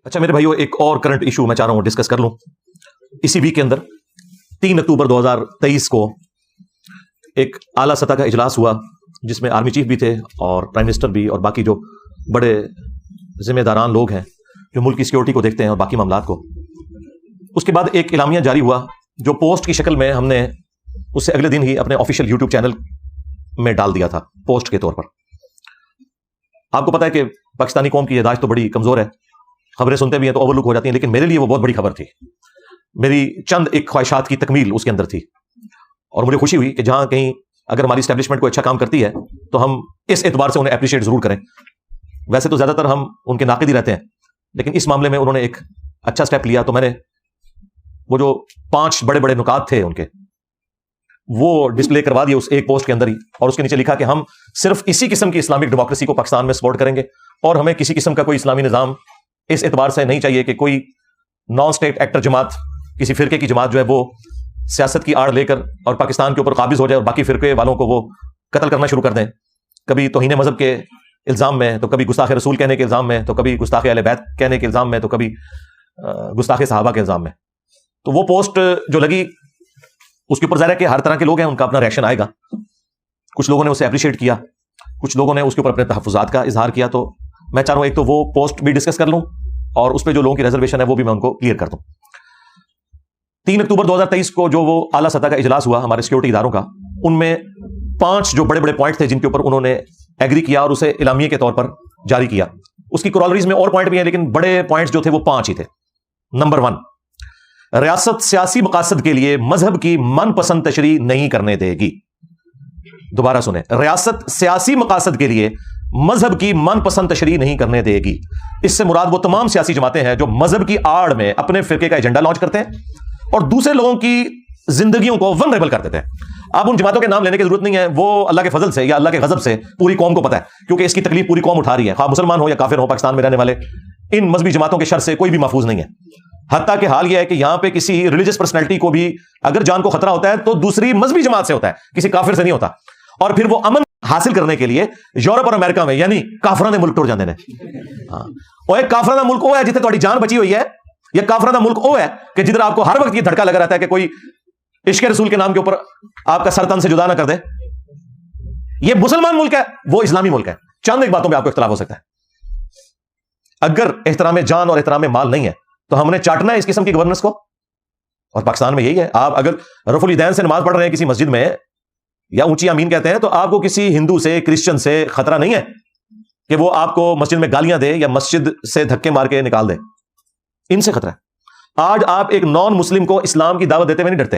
اچھا میرے بھائیو، ایک اور کرنٹ ایشو میں چاہ رہا ہوں ڈسکس کر لوں. اسی ویک کے اندر 3 اکتوبر 2023 کو ایک اعلیٰ سطح کا اجلاس ہوا جس میں آرمی چیف بھی تھے اور پرائم منسٹر بھی اور باقی جو بڑے ذمہ داران لوگ ہیں جو ملک کی سیکورٹی کو دیکھتے ہیں اور باقی معاملات کو. اس کے بعد ایک اعلامیہ جاری ہوا جو پوسٹ کی شکل میں ہم نے اس سے اگلے دن ہی اپنے آفیشیل یوٹیوب چینل میں ڈال دیا تھا پوسٹ کے طور پر. آپ کو پتا ہے کہ پاکستانی قوم کی یادداشت تو بڑی کمزور ہے، خبریں سنتے بھی ہیں تو اوور لک ہو جاتی ہیں، لیکن میرے لیے وہ بہت بڑی خبر تھی. میری چند ایک خواہشات کی تکمیل اس کے اندر تھی اور مجھے خوشی ہوئی کہ جہاں کہیں اگر ہماری اسٹیبلشمنٹ کوئی اچھا کام کرتی ہے تو ہم اس اعتبار سے انہیں اپریشیٹ ضرور کریں. ویسے تو زیادہ تر ہم ان کے ناقد ہی رہتے ہیں، لیکن اس معاملے میں انہوں نے ایک اچھا سٹیپ لیا. تو میں نے وہ جو 5 بڑے بڑے نکات تھے ان کے وہ ڈسپلے کروا دیے اس ایک پوسٹ کے اندر ہی، اور اس کے نیچے لکھا کہ ہم صرف اسی قسم کی اسلامک ڈیموکریسی کو پاکستان میں سپورٹ کریں گے اور ہمیں کسی قسم کا کوئی اسلامی نظام اس اعتبار سے نہیں چاہیے کہ کوئی نان اسٹیٹ ایکٹر جماعت، کسی فرقے کی جماعت جو ہے وہ سیاست کی آڑ لے کر اور پاکستان کے اوپر قابض ہو جائے اور باقی فرقے والوں کو وہ قتل کرنا شروع کر دیں، کبھی توہین مذہب کے الزام میں، تو کبھی گستاخ رسول کہنے کے الزام میں، تو کبھی گستاخ اہل بیت کہنے کے الزام میں، تو کبھی گستاخ صحابہ کے الزام میں. تو وہ پوسٹ جو لگی اس کے اوپر ظاہر ہے کہ ہر طرح کے لوگ ہیں، ان کا اپنا ریئیکشن آئے گا. کچھ لوگوں نے اسے اپریشیٹ کیا، کچھ لوگوں نے اس کے اوپر اپنے تحفظات کا اظہار کیا. تو میں چاہ رہا ہوں ایک تو وہ پوسٹ بھی ڈسکس کر لوں اور اس پہ جو لوگوں کی ریزرویشن ہے وہ بھی میں ان کو کلیئر کر دوں. 3 اکتوبر 2023 کو جو وہ اعلیٰ سطح کا اجلاس ہوا ہمارے سیکورٹی اداروں کا، ان میں 5 جو بڑے بڑے پوائنٹ تھے جن کے اوپر انہوں نے ایگری کیا اور اسے اعلامیے کے طور پر جاری کیا. اس کی کورالریز میں اور پوائنٹ بھی ہیں لیکن بڑے پوائنٹس جو تھے وہ 5 ہی تھے. نمبر 1، ریاست سیاسی مقاصد کے لیے مذہب کی من پسند تشریح نہیں کرنے دے گی. دوبارہ سنیں، ریاست سیاسی مقاصد کے لیے مذہب کی من پسند تشریح نہیں کرنے دے گی. اس سے مراد وہ تمام سیاسی جماعتیں ہیں جو مذہب کی آڑ میں اپنے فرقے کا ایجنڈا لانچ کرتے ہیں اور دوسرے لوگوں کی زندگیوں کو ولنریبل کر دیتے ہیں. آپ ان جماعتوں کے نام لینے کی ضرورت نہیں ہے، وہ اللہ کے فضل سے یا اللہ کے غضب سے پوری قوم کو پتہ ہے، کیونکہ اس کی تکلیف پوری قوم اٹھا رہی ہے، خواہ مسلمان ہو یا کافر ہو. پاکستان میں رہنے والے ان مذہبی جماعتوں کے شر سے کوئی بھی محفوظ نہیں ہے. حتیٰ کہ حال یہ ہے کہ یہاں پہ کسی ریلیجس پرسنالٹی کو بھی اگر جان کو خطرہ ہوتا ہے تو دوسری مذہبی جماعت سے ہوتا ہے، کسی کافر سے نہیں ہوتا. اور پھر وہ امن حاصل کرنے کے لیے یورپ اور امریکہ میں یعنی کافرانہ ملک ٹر جاندے نے. اور ایک کافرانہ ملک وہ ہے جتنے تہاڈی جان بچی ہوئی ہے، یا کافرانہ ملک وہ ہے کہ جدھر آپ کو ہر وقت یہ دھڑکا لگا رہتا ہے کہ کوئی عشق رسول کے نام کے اوپر آپ کا سر تن سے جدا نہ کر دے. یہ مسلمان ملک ہے، وہ اسلامی ملک ہے. چند ایک باتوں میں آپ کو اختلاف ہو سکتا ہے. اگر احترام جان اور احترام مال نہیں ہے تو ہم نے چاٹنا ہے اس قسم کی گورننس کو، اور پاکستان میں یہی ہے. آپ اگر رفع الیدین سے نماز پڑھ رہے ہیں کسی مسجد میں یا اونچی آمین کہتے ہیں تو آپ کو کسی ہندو سے، کرسچن سے خطرہ نہیں ہے کہ وہ آپ کو مسجد میں گالیاں دے یا مسجد سے دھکے مار کے نکال دے. ان سے خطرہ ہے. آج آپ ایک نان مسلم کو اسلام کی دعوت دیتے ہوئے نہیں ڈرتے،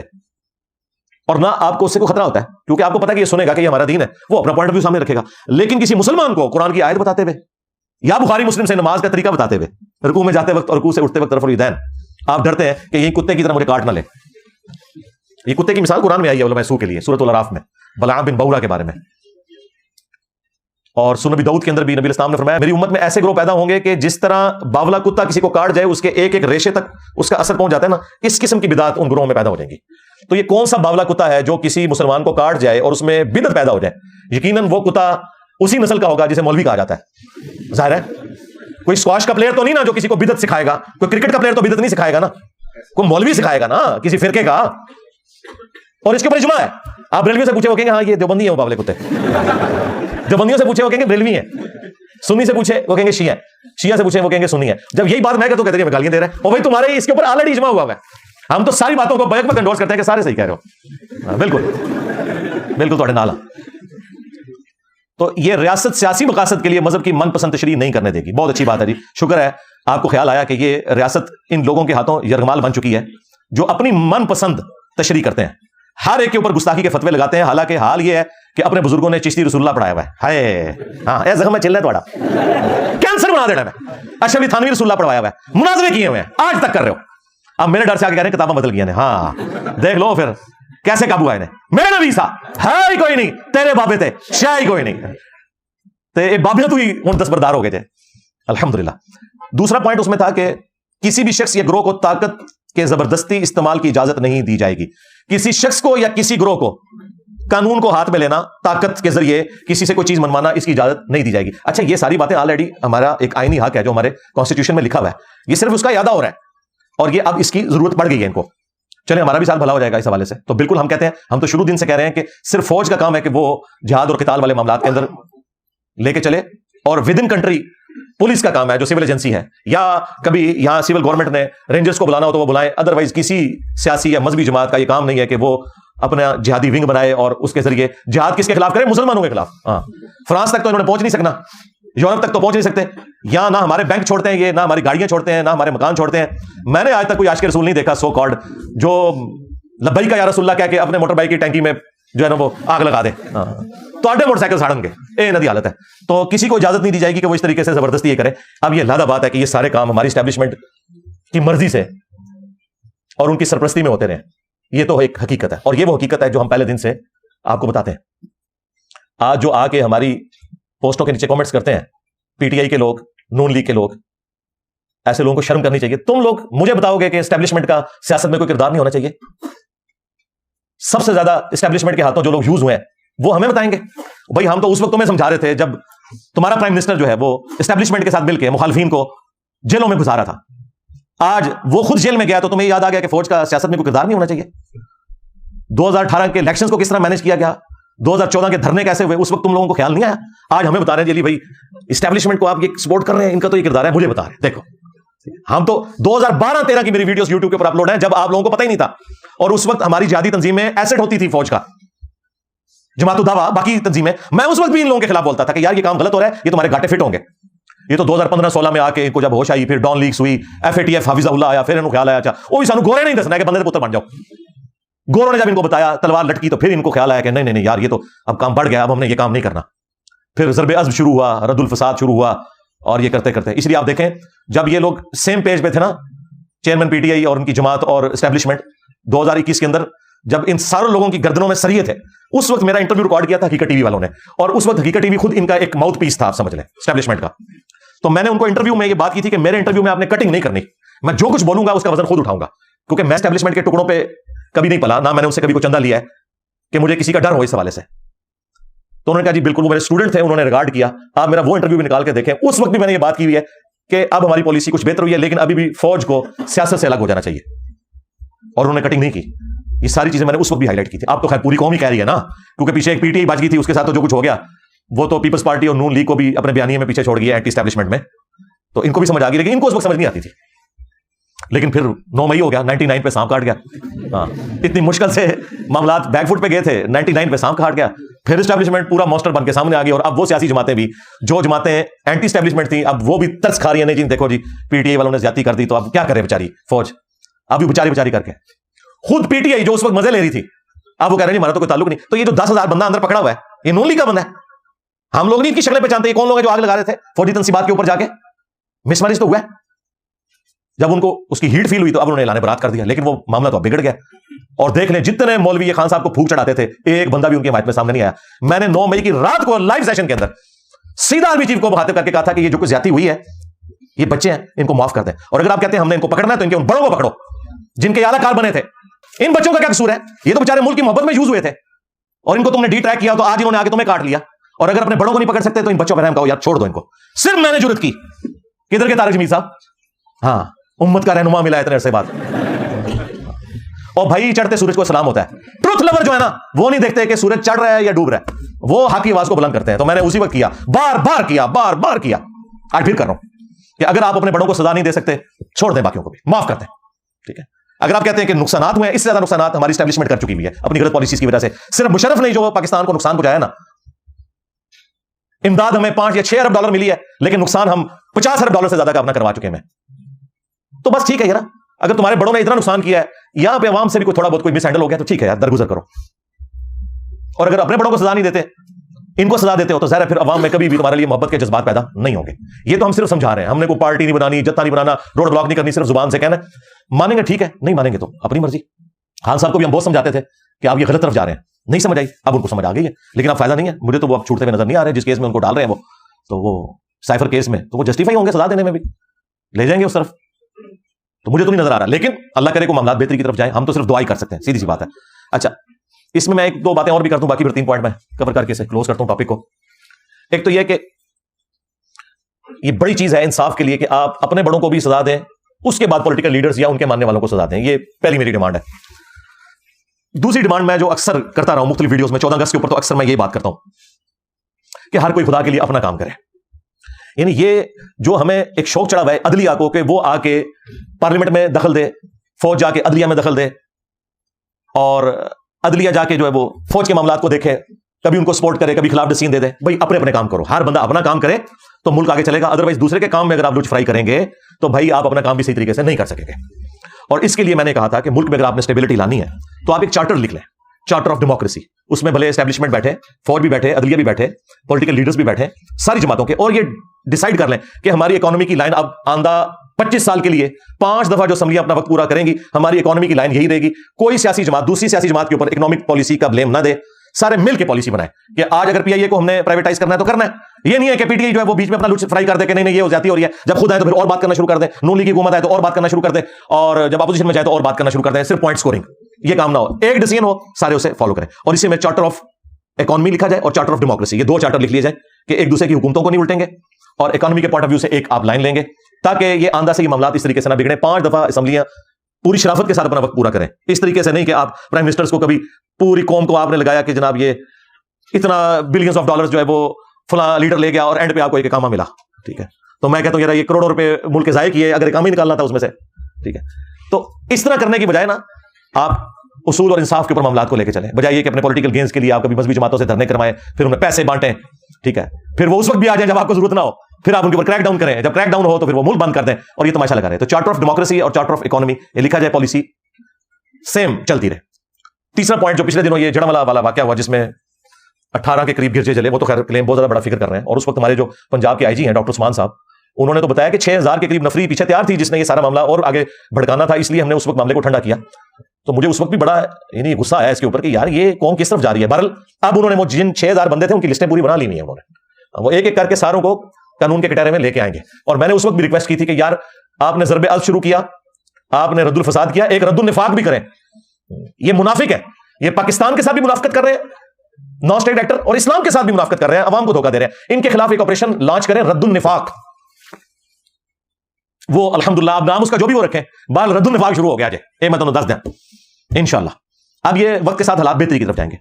اور نہ آپ کو اس سے کوئی خطرہ ہوتا ہے، کیونکہ آپ کو پتا کہ یہ سنے گا کہ یہ ہمارا دین ہے، وہ اپنا پوائنٹ آف ویو سامنے رکھے گا. لیکن کسی مسلمان کو قرآن کی آیت بتاتے ہوئے یا بخاری مسلم سے نماز کا طریقہ بتاتے ہوئے، رکوع میں جاتے وقت اور رکوع سے اٹھتے وقت رفع الیدین، آپ ڈرتے ہیں کہ یہ کتے کی طرح مجھے کاٹ نہ لے. یہ کتے کی مثال قرآن میں آئی ہے علماء سوء کے لیے، سورۃ الاعراف میں بلعام بن بورا کے بارے میں. اور سنن ابی داؤد کے اندر بھی نبی اسلام نے فرمایا میری امت میں ایسے گروہ پیدا ہوں گے کہ جس طرح باولا کتا کسی کو کاٹ جائے اس کے ایک ایک ریشے تک اس کا اثر پہنچ جاتا ہے نا، اس قسم کی بدعت ان گروہوں میں پیدا ہو جائیں گی. تو یہ کون سا باولا کتا ہے جو کسی مسلمان کو کاٹ جائے اور اس میں بدعت پیدا ہو جائے؟ یقیناً وہ کتا اسی نسل کا ہوگا جسے مولوی کہا جاتا ہے. ظاہر ہے کوئی اسکواش کا پلیئر تو نہیں نا جو کسی کو بدعت سکھائے گا، کوئی کرکٹ کا پلیئر تو بدعت نہیں سکھائے گا نا، کوئی مولوی سکھائے گا نا کسی فرقے کا. اور اس کے اوپر اجماع ہے. آپ ریلوے سے پوچھے وہ کہیں گے ہاں یہ دیوبندی ہیں وہ باولے کتے. دیوبندیوں سے پوچھے وہ کہیں گے ریلوی ہیں. سنی سے پوچھے وہ کہیں گے شیعہ ہیں. شیعہ سے پوچھے وہ کہیں گے سنی ہیں. جب یہی بات میں کہتا ہوں کہتے ہیں گالیاں دے رہے ہیں، اور بھائی تمہارے اس کے اوپر آلریڈی اجماع ہوا ہے. ہم تو ساری باتوں کو بیک وقت انڈورس کرتے ہیں کہ سارے صحیح کہہ رہے ہو. بالکل بالکل تھوڑے نالا. تو یہ ریاست سیاسی مقاصد کے لیے مذہب کی من پسند تشریح نہیں کرنے دے گی. بہت اچھی بات ہے جی، شکر ہے آپ کو خیال آیا کہ یہ ریاست ان لوگوں کے ہاتھوں یرغمال بن چکی ہے جو اپنی من پسند تشریح کرتے ہیں، ہر ایک کے اوپر گستاخی کے فتوے لگاتے ہیں. حالانکہ حال یہ ہے کہ اپنے بزرگوں نے چشتی رسول اللہ پڑھایا ہوا ہے. ہاں اے زخم میں چل رہا ہے تھوڑا کینسر بنا دینا ہے. اشرف تھانوی رسول اللہ پڑھوایا ہوا ہے، مناظرے کیے ہوئے ہیں، آج تک کر رہے ہو. اب میرے ڈر سے آگے کہہ رہے ہیں کتابیں بدل گئی ہیں. ہاں دیکھ لو پھر کیسے قابو آئے نے. میرے نبی سا ہے ہی کوئی نہیں، تیرے بابے تھے شاہ ہی کوئی نہیں، تے بابے تو ہی ہوں دستبردار ہو گئے تھے الحمدللہ. دوسرا پوائنٹ اس میں تھا کہ کسی بھی شخص یا گروہ کو طاقت کے زبردستی استعمال کی اجازت نہیں دی جائے گی. کسی شخص کو یا کسی گروہ کو قانون کو ہاتھ میں لینا, طاقت کے ذریعے کسی سے کوئی چیز منوانا, اس کی اجازت نہیں دی جائے گی. اچھا یہ ساری باتیں آلریڈی ہمارا ایک آئینی حق ہے جو ہمارے کانسٹیٹیوشن میں لکھا ہوا ہے, یہ صرف اس کا اعادہ ہو رہا ہے, اور یہ اب اس کی ضرورت پڑ گئی ہے ان کو. چلیں ہمارا بھی سال بھلا ہو جائے گا اس حوالے سے. تو بالکل ہم کہتے ہیں, ہم تو شروع دن سے کہہ رہے ہیں کہ صرف فوج کا کام ہے کہ وہ جہاد اور قتال والے معاملات کے اندر لے کے چلے, اور ود ان کنٹری پولیس کا کام ہے جو سول ایجنسی ہے, یا کبھی یہاں سول گورنمنٹ نے رینجرز کو بلانا ہو تو وہ بلائیں, ادروائز کسی سیاسی یا مذہبی جماعت کا یہ کام نہیں ہے کہ وہ اپنا جہادی ونگ بنائے اور اس کے ذریعے جہاد کس کے خلاف کرے, مسلمانوں کے خلاف. ہاں فرانس تک تو انہوں نے پہنچ نہیں سکنا, یورپ تک تو پہنچ نہیں سکتے, یہاں نہ ہمارے بینک چھوڑتے ہیں یہ, نہ ہماری گاڑیاں چھوڑتے ہیں, نہ ہمارے مکان چھوڑتے ہیں. میں نے آج تک کوئی عاشق رسول نہیں دیکھا سو کالڈ جو لبیک یا رسول اللہ کہہ کے اپنے موٹر بائک کی ٹینکی میں جو ہے نا وہ آگ لگا دے. تو آڈے موٹر سائیکل ساڑیں گے, اے ندی حالت ہے. تو کسی کو اجازت نہیں دی جائے گی کہ وہ اس طریقے سے زبردستی یہ کرے. اب یہ لادہ بات ہے کہ یہ سارے کام ہماری اسٹیبلشمنٹ کی مرضی سے اور ان کی سرپرستی میں ہوتے رہے, یہ تو ایک حقیقت ہے, اور یہ وہ حقیقت ہے جو ہم پہلے دن سے آپ کو بتاتے ہیں. آج جو آ کے ہماری پوسٹوں کے نیچے کامنٹس کرتے ہیں پی ٹی آئی کے لوگ, نون لیگ کے لوگ, ایسے لوگوں کو شرم کرنی چاہیے. تم لوگ مجھے بتاؤ گے کہ اسٹیبلشمنٹ کا سیاست میں کوئی کردار نہیں ہونا چاہیے؟ سب سے زیادہ اسٹیبلشمنٹ کے ہاتھوں جو لوگ یوز ہوئے ہیں وہ ہمیں بتائیں گے. بھائی ہم تو اس وقت تمہیں سمجھا رہے تھے جب تمہارا پرائم منسٹر جو ہے وہ اسٹیبلشمنٹ کے ساتھ مل کے مخالفین کو جیلوں میں گزارا تھا. آج وہ خود جیل میں گیا تو تمہیں یاد آ گیا کہ فوج کا سیاست میں کوئی کردار نہیں ہونا چاہیے. 2018 کے الیکشنز کو کس طرح مینج کیا گیا, 2014 کے دھرنے کیسے ہوئے, اس وقت تم لوگوں کو خیال نہیں آیا. آج ہمیں بتا رہے ہیں جی بھائی اسٹیبلشمنٹ کو آپ یہ سپورٹ کر رہے ہیں, ان کا تو یہ کردار ہے, مجھے بتا رہے ہیں. دیکھو ہم تو 2012-13 کی میری ویڈیوز یوٹیوب کے اوپر اپلوڈ ہیں جب آپ لوگوں کو پتہ ہی نہیں تھا, اور اس وقت ہماری جہادی تنظیم میں ایسٹ ہوتی تھی فوج کا, جماعت الدعوہ, باقی تنظیمیں. میں اس وقت بھی ان لوگوں کے خلاف بولتا تھا کہ یار یہ کام غلط ہو رہا ہے, یہ تمہارے گاٹے فٹ ہوں گے. یہ تو 2015-16 میں آ کے ان کو جب ہوش آئی, پھر ڈان لیگز ہوئی, FATF حافظ اللہ آیا, پھر ان کو خیال آیا, اچھا وہ بھی سانو گورے نہیں دسنا ہے کہ بندے پتر بن جاؤ. گوروں نے جب ان کو بتایا, تلوار لٹکی, تو پھر ان کو خیال آیا کہ نہیں نہیں یار یہ تو اب کام بڑھ گیا, اب ہم نے یہ کام نہیں کرنا. پھر ضرب عزم شروع ہوا, رد الفساد شروع ہوا, اور یہ کرتے کرتے. اس لیے آپ دیکھیں جب یہ لوگ سیم پیج پہ تھے نا, چیئرمین پی ٹی آئی اور ان کی جماعت اور اسٹیبلشمنٹ, 2021 کے اندر جب ان سارے لوگوں کی گردنوں میں سریے تھے, اس وقت میرا انٹرویو ریکارڈ کیا تھا حقیقت ٹی وی والوں نے, اور اس وقت حقیقت ٹی وی خود ان کا ایک ماؤتھ پیس تھا, آپ سمجھ لیں, اسٹیبلشمنٹ کا. تو میں نے ان کو انٹرویو میں یہ بات کی تھی کہ میرے انٹرویو میں آپ نے کٹنگ نہیں کرنی, میں جو کچھ بولوں گا اس کا وزن خود اٹھاؤں گا, کیونکہ میں اسٹیبلشمنٹ کے ٹکڑوں پہ کبھی نہیں پلا, نہ میں نے ان سے کبھی کوئی چندہ لیا ہے کہ مجھے کسی کا ڈر ہو اس حوالے سے. تو انہوں نے کہا جی بالکل, وہ میرے اسٹوڈنٹ تھے, انہوں نے ریکارڈ کیا. آپ میرا وہ انٹرویو بھی نکال کے دیکھیں, اس وقت بھی میں نے یہ بات کی ہوئی ہے کہ اب ہماری پالیسی کچھ بہتر ہوئی ہے, لیکن ابھی بھی فوج کو سیاست سے الگ ہو جانا چاہیے, اور انہوں نے کٹنگ نہیں کی. یہ ساری چیزیں میں نے اس وقت بھی ہائی لائٹ کی تھی. آپ تو خیر پوری قوم ہی کہہ رہی ہے نا, کیونکہ پیچھے ایک پی ٹی آئی بچ گئی تھی, اس کے ساتھ تو جو کچھ ہو گیا وہ تو پیپلز پارٹی اور نون لیگ کو بھی اپنے بیانیے میں پیچھے چھوڑ گیا اینٹی اسٹیبلشمنٹ میں, تو ان کو بھی سمجھ آ گئی, لیکن ان کو اس وقت سمجھ نہیں آتی تھی. لیکن پھر 9 مئی ہو گیا, 99 پہ سانپ کاٹ گیا. ہاں اتنی مشکل سے معاملات بیک فٹ پہ گئے تھے, 99 پہ سانپ کاٹ گیا. پھر اسٹیبلشمنٹ پورا ماسٹر بن کے سامنے آ گئی, اور اب وہ سیاسی جماعتیں بھی جو جماعتیں اینٹی اسٹیبلشمنٹ تھیں, اب وہ بھی ترس کھا رہی ہیں. نہیں جی دیکھو جی پی ٹی آئی والوں نے زیادتی کر دی, تو اب کیا کرے بیچاری فوج, اب بھی بیچاری کر کے. خود پی ٹی آئی جو اس وقت مزے لے رہی تھی, اب وہ کہہ رہے ہیں ہمارا تو کوئی تعلق نہیں. تو یہ جو 10,000 بندہ اندر پکڑا ہوا ہے, یہ نون لیگ کا بندہ ہے. ہم لوگ نہیں ان کی شکلیں پہچانتے, یہ کون لوگ ہیں جو آگ لگا رہے تھے فوجی تنصیبات کے اوپر جا کے. مس میرج تو ہوا ہے, جب ان کو اس کی ہیٹ فیل ہوئی تو اب انہوں نے اعلان برات کر دیا, لیکن وہ معاملہ تو اب بگڑ گیا. اور دیکھ لیں جتنے مولوی خان صاحب کو پھونک چڑھاتے تھے, ایک بندہ بھی ان کی حمایت میں سامنے نہیں آیا. میں نے 9 مئی کی رات کو لائیو سیشن کے اندر سیدھا آرمی چیف کو مخاطب کر کے کہا تھا کہ یہ جو کچھ زیادتی ہوئی ہے, یہ بچے ہیں, ان کو معاف کر دیں, اور اگر آپ کہتے ہیں ہم نے ان کو پکڑنا ہے تو ان کے ان بڑوں کو پکڑو جن کے اعلیٰ کار بنے تھے. ان بچوں کا کیا قصور ہے, یہ تو بیچارے ملک کی محبت میں یوز ہوئے تھے, اور ان کو تم نے ڈی ٹریک کیا تو آج انہوں نے آگے تمہیں کاٹ لیا. اور اگر اپنے بڑوں کو نہیں پکڑ سکتے تو ان بچوں پر رحم کہو یار چھوڑ دو ان کو. صرف میں نے جرت کی, کدھر کے طارق جمیل صاحب, ہاں امت کا رہنما ملا اتنے عرصے بعد. اور بھائی چڑھتے سورج کو سلام ہوتا ہے. ٹروتھ لور جو ہے نا, وہ نہیں دیکھتے کہ سورج چڑھ رہا ہے یا ڈوب رہا ہے, وہ حق کی آواز کو بلند کرتے ہیں. تو میں نے اسی وقت کیا, بار بار کیا, آج پھر کر رہا ہوں کہ اگر آپ اپنے بڑوں کو سزا نہیں دے سکتے, چھوڑ دیں باقیوں کو بھی, معاف کر دیں. ٹھیک ہے, اگر آپ کہتے ہیں کہ نقصانات ہوئے ہیں, اس سے زیادہ نقصانات ہماری اسٹیبلشمنٹ کر چکی ہوئی ہے اپنی غلط پالیسیز کی وجہ سے. صرف مشرف نہیں جو پاکستان کو نقصان پہنچایا نا, امداد ہمیں 5 یا 6 ارب ڈالر ملی ہے, لیکن نقصان ہم 50 ارب ڈالر سے زیادہ کا اپنا کروا چکے ہیں. تو بس ٹھیک ہے یار, اگر تمہارے بڑوں نے اتنا نقصان کیا ہے, یہاں پہ عوام سے بھی کوئی تھوڑا بہت کوئی مس ہینڈل ہو گیا تو ٹھیک ہے یار, درگزر کرو. اور اگر اپنے بڑوں کو سزا نہیں دیتے, ان کو سزا دیتے ہو, تو ظاہر ہے پھر عوام میں کبھی بھی تمہارے لیے محبت کے جذبات پیدا نہیں ہوں گے. یہ تو ہم صرف سمجھا رہے ہیں, ہم نے کوئی پارٹی نہیں بنانی, جتھا نہیں بنانا, روڈ بلاک نہیں کرنی, صرف زبان سے کہنا ہے. مانیں گے ٹھیک ہے, نہیں مانیں گے تو اپنی مرضی. خان صاحب کو بھی ہم بہت سمجھاتے تھے کہ آپ یہ غلط طرف جا رہے ہیں, نہیں سمجھ آئی, اب ان کو سمجھ آ گئی ہے, لیکن اب فائدہ نہیں ہے. مجھے تو وہ اب چھوٹتے ہوئے نظر نہیں آ رہے, جس کیس میں ان کو ڈال رہے ہیں وہ, تو وہ سائفر کیس میں, تو وہ جسٹیفائی ہوں گے سزا دینے میں بھی, لے جائیں گے اس طرف. تو مجھے تو نہیں نظر آ رہا, لیکن اللہ کرے کو معاملات بہتری کی طرف جائیں, ہم تو صرف دعا ہی کر سکتے ہیں, سیدھی سی بات ہے. اچھا اس میں ایک دو باتیں اور بھی کرتا ہوں, باقی پھر 3 پوائنٹ میں کور کر کے اسے کلوز کرتا ہوں ٹاپک کو. ایک تو یہ کہ یہ بڑی چیز ہے انصاف کے لیے کہ آپ اپنے بڑوں کو بھی سزا دیں, اس کے بعد پولیٹیکل لیڈرز یا ان کے ماننے والوں کو سزا دیں. یہ پہلی میری ڈیمانڈ ہے. دوسری ڈیمانڈ میں جو اکثر کرتا رہا ہوں مختلف ویڈیوز میں, 14 اگست کے اوپر تو اکثر میں یہ بات کرتا ہوں کہ ہر کوئی خدا کے لیے اپنا کام کرے. یعنی یہ جو ہمیں ایک شوق چڑھا ہوا ہے عدلیہ کو کہ وہ آ کے پارلیمنٹ میں دخل دے, فوج جا کے عدلیہ میں دخل دے, اور عدلیہ جا کے جو ہے وہ فوج کے معاملات کو دیکھے, کبھی ان کو سپورٹ کرے, کبھی خلاف ڈسیزن دے دے. بھائی اپنے اپنے کام کرو, ہر بندہ اپنا کام کرے تو ملک آگے چلے گا. ادروائز دوسرے کے کام میں اگر آپ لچ فرائی کریں گے تو بھائی آپ اپنا کام بھی صحیح طریقے سے نہیں کر سکیں گے. اور اس کے لیے میں نے کہا تھا کہ ملک میں اگر آپ نے اسٹیبلٹی لانی ہے تو آپ ایک چارٹر لکھ لیں, چارٹر آف ڈیموکریسی. اس میں بھلے اسٹیبلشمنٹ بیٹھے, فوج بھی بیٹھے, عدلیہ بھی بیٹھے, پولیٹیکل لیڈرز بھی بیٹھے, ساری جماعتوں کے, اور یہ ڈیسائیڈ کر لیں کہ ہماری اکانومی کی لائن اب آندہ 25 سال کے لیے 5 دفعہ جو اسمبلیاں اپنا وقت پورا کریں گی, ہماری اکانومی کی لائن یہی رہے گی. کوئی سیاسی جماعت دوسری سیاسی جماعت کے اوپر اکنامک پالیسی کا بلیم نہ دے, سارے مل کے پالیسی بنائیں کہ آج اگر پی آئی اے کو ہم نے پرائیویٹائز کرنا ہے تو کرنا ہے. یہ نہیں ہے کہ پی ٹی آئی جو ہے وہ بیچ میں اپنا لچ فرائی کر دے کہ نہیں یہ ہو جاتی ہو رہی ہے, جب خود آئے تو پھر اور بات کرنا شروع کر دیں, نون لیگ کی حکومت آئے تو اور بات کرنا شروع کر دیں, اور جب اپوزیشن میں جائے تو اور بات کرنا شروع کر دیں. صرف پوائنٹ اسکورنگ, یہ کام نہ ہو. ایک ڈیسیژن ہو, سارے اسے فالو کریں. اور اسی میں چارٹر آف اکانومی لکھا جائے اور چارٹر آف ڈیموکریسی, یہ 2 چارٹر لکھ لیے جائیں کہ ایک دوسرے کی حکومتوں کو نہیں الٹیں گے, اور اکانومی کے پوائنٹ آف ویو سے ایک آپ لائن لیں گے, تاکہ یہ آندہ سے یہ معاملات اس طریقے سے نہ بگڑیں. 5 دفعہ اسمبلیاں پوری شرافت کے ساتھ اپنا وقت پورا کریں. اس طریقے سے نہیں کہ آپ پرائم منسٹرز کو کبھی پوری قوم کو آپ نے لگایا کہ جناب یہ اتنا بلینز آف ڈالرز جو ہے وہ فلاں لیڈر لے گیا اور اینڈ پہ آپ کو ایک کامہ ملا. ٹھیک ہے, تو میں کہتا ہوں یار یہ کروڑوں روپے ملک کے ضائع کیے, اگر کام ہی نکالنا تھا اس میں سے. ٹھیک ہے, تو اس طرح کرنے کی بجائے نا آپ اصول اور انصاف کے اوپر معاملات کو لے کے چلیں, بجائے یہ کہ اپنے پولیٹیکل گینز کے لیے آپ کبھی مذہبی جماعتوں سے دھرنے کروائیں, پھر انہیں پیسے بانٹیں. ٹھیک ہے, پھر وہ اس وقت بھی آ جائیں جب آپ کو ضرورت نہ ہو, پھر آپ ان کے اوپر کریک ڈاؤن کریں, جب کریک ڈاؤن ہو تو پھر وہ ملک بند کر دیں اور یہ تماشا لگا رہے. تو چارٹر آف ڈیموکریسی اور چارٹر آف اکانومی یہ لکھا جائے, پالیسی سیم چلتی رہے. تیسرا پوائنٹ جو پچھلے دنوں یہ جڑملا والا واقعہ ہوا جس میں 18 کے قریب گرجے جلے, وہ تو خیر کلیم بہت زیادہ بڑا فکر کر رہے ہیں. اور اس وقت ہمارے جو پنجاب کے آئی جی ہیں ڈاکٹر عثمان صاحب, انہوں نے تو بتایا کہ 6000 کے قریب نفری پیچھے تیار تھی جس نے یہ سارا معاملہ اور آگے بھڑکانا تھا, اس لیے ہم نے اس وقت معاملے کو ٹھنڈا کیا. تو مجھے اس وقت بھی بڑا یعنی غصہ آیا اس کے اوپر کہ یار یہ قوم کس طرف جا رہی ہے. بہرحال اب انہوں نے وہ جن 6000 بندے تھے ان کی لسٹیں پوری بنا لی ہوئی ہیں, انہوں نے وہ ایک ایک کر کے ساروں کو قانون کے کٹہرے میں لے کے آئیں گے. اور میں نے اس وقت بھی ریکویسٹ کی تھی کہ یار آپ نے ضرب الف شروع کیا, آپ نے رد الفساد کیا, ایک رد النفاق بھی کریں. یہ منافق ہے, یہ پاکستان کے ساتھ بھی منافقت کر رہے ہیں نان اسٹیٹ ایکٹر, اور اسلام کے ساتھ بھی منافقت کر رہے ہیں, عوام کو دھوکہ دے رہے ہیں. ان کے خلاف ایک آپریشن لانچ کریں, رد النفاق. وہ الحمدللہ اب نام اس کا جو بھی وہ رکھیں, بال رد النفاق شروع ہو گیا. جائے میں تمہیں 10 دیں انشاءاللہ. اب یہ وقت کے ساتھ حالات بہتری کی طرف جائیں گے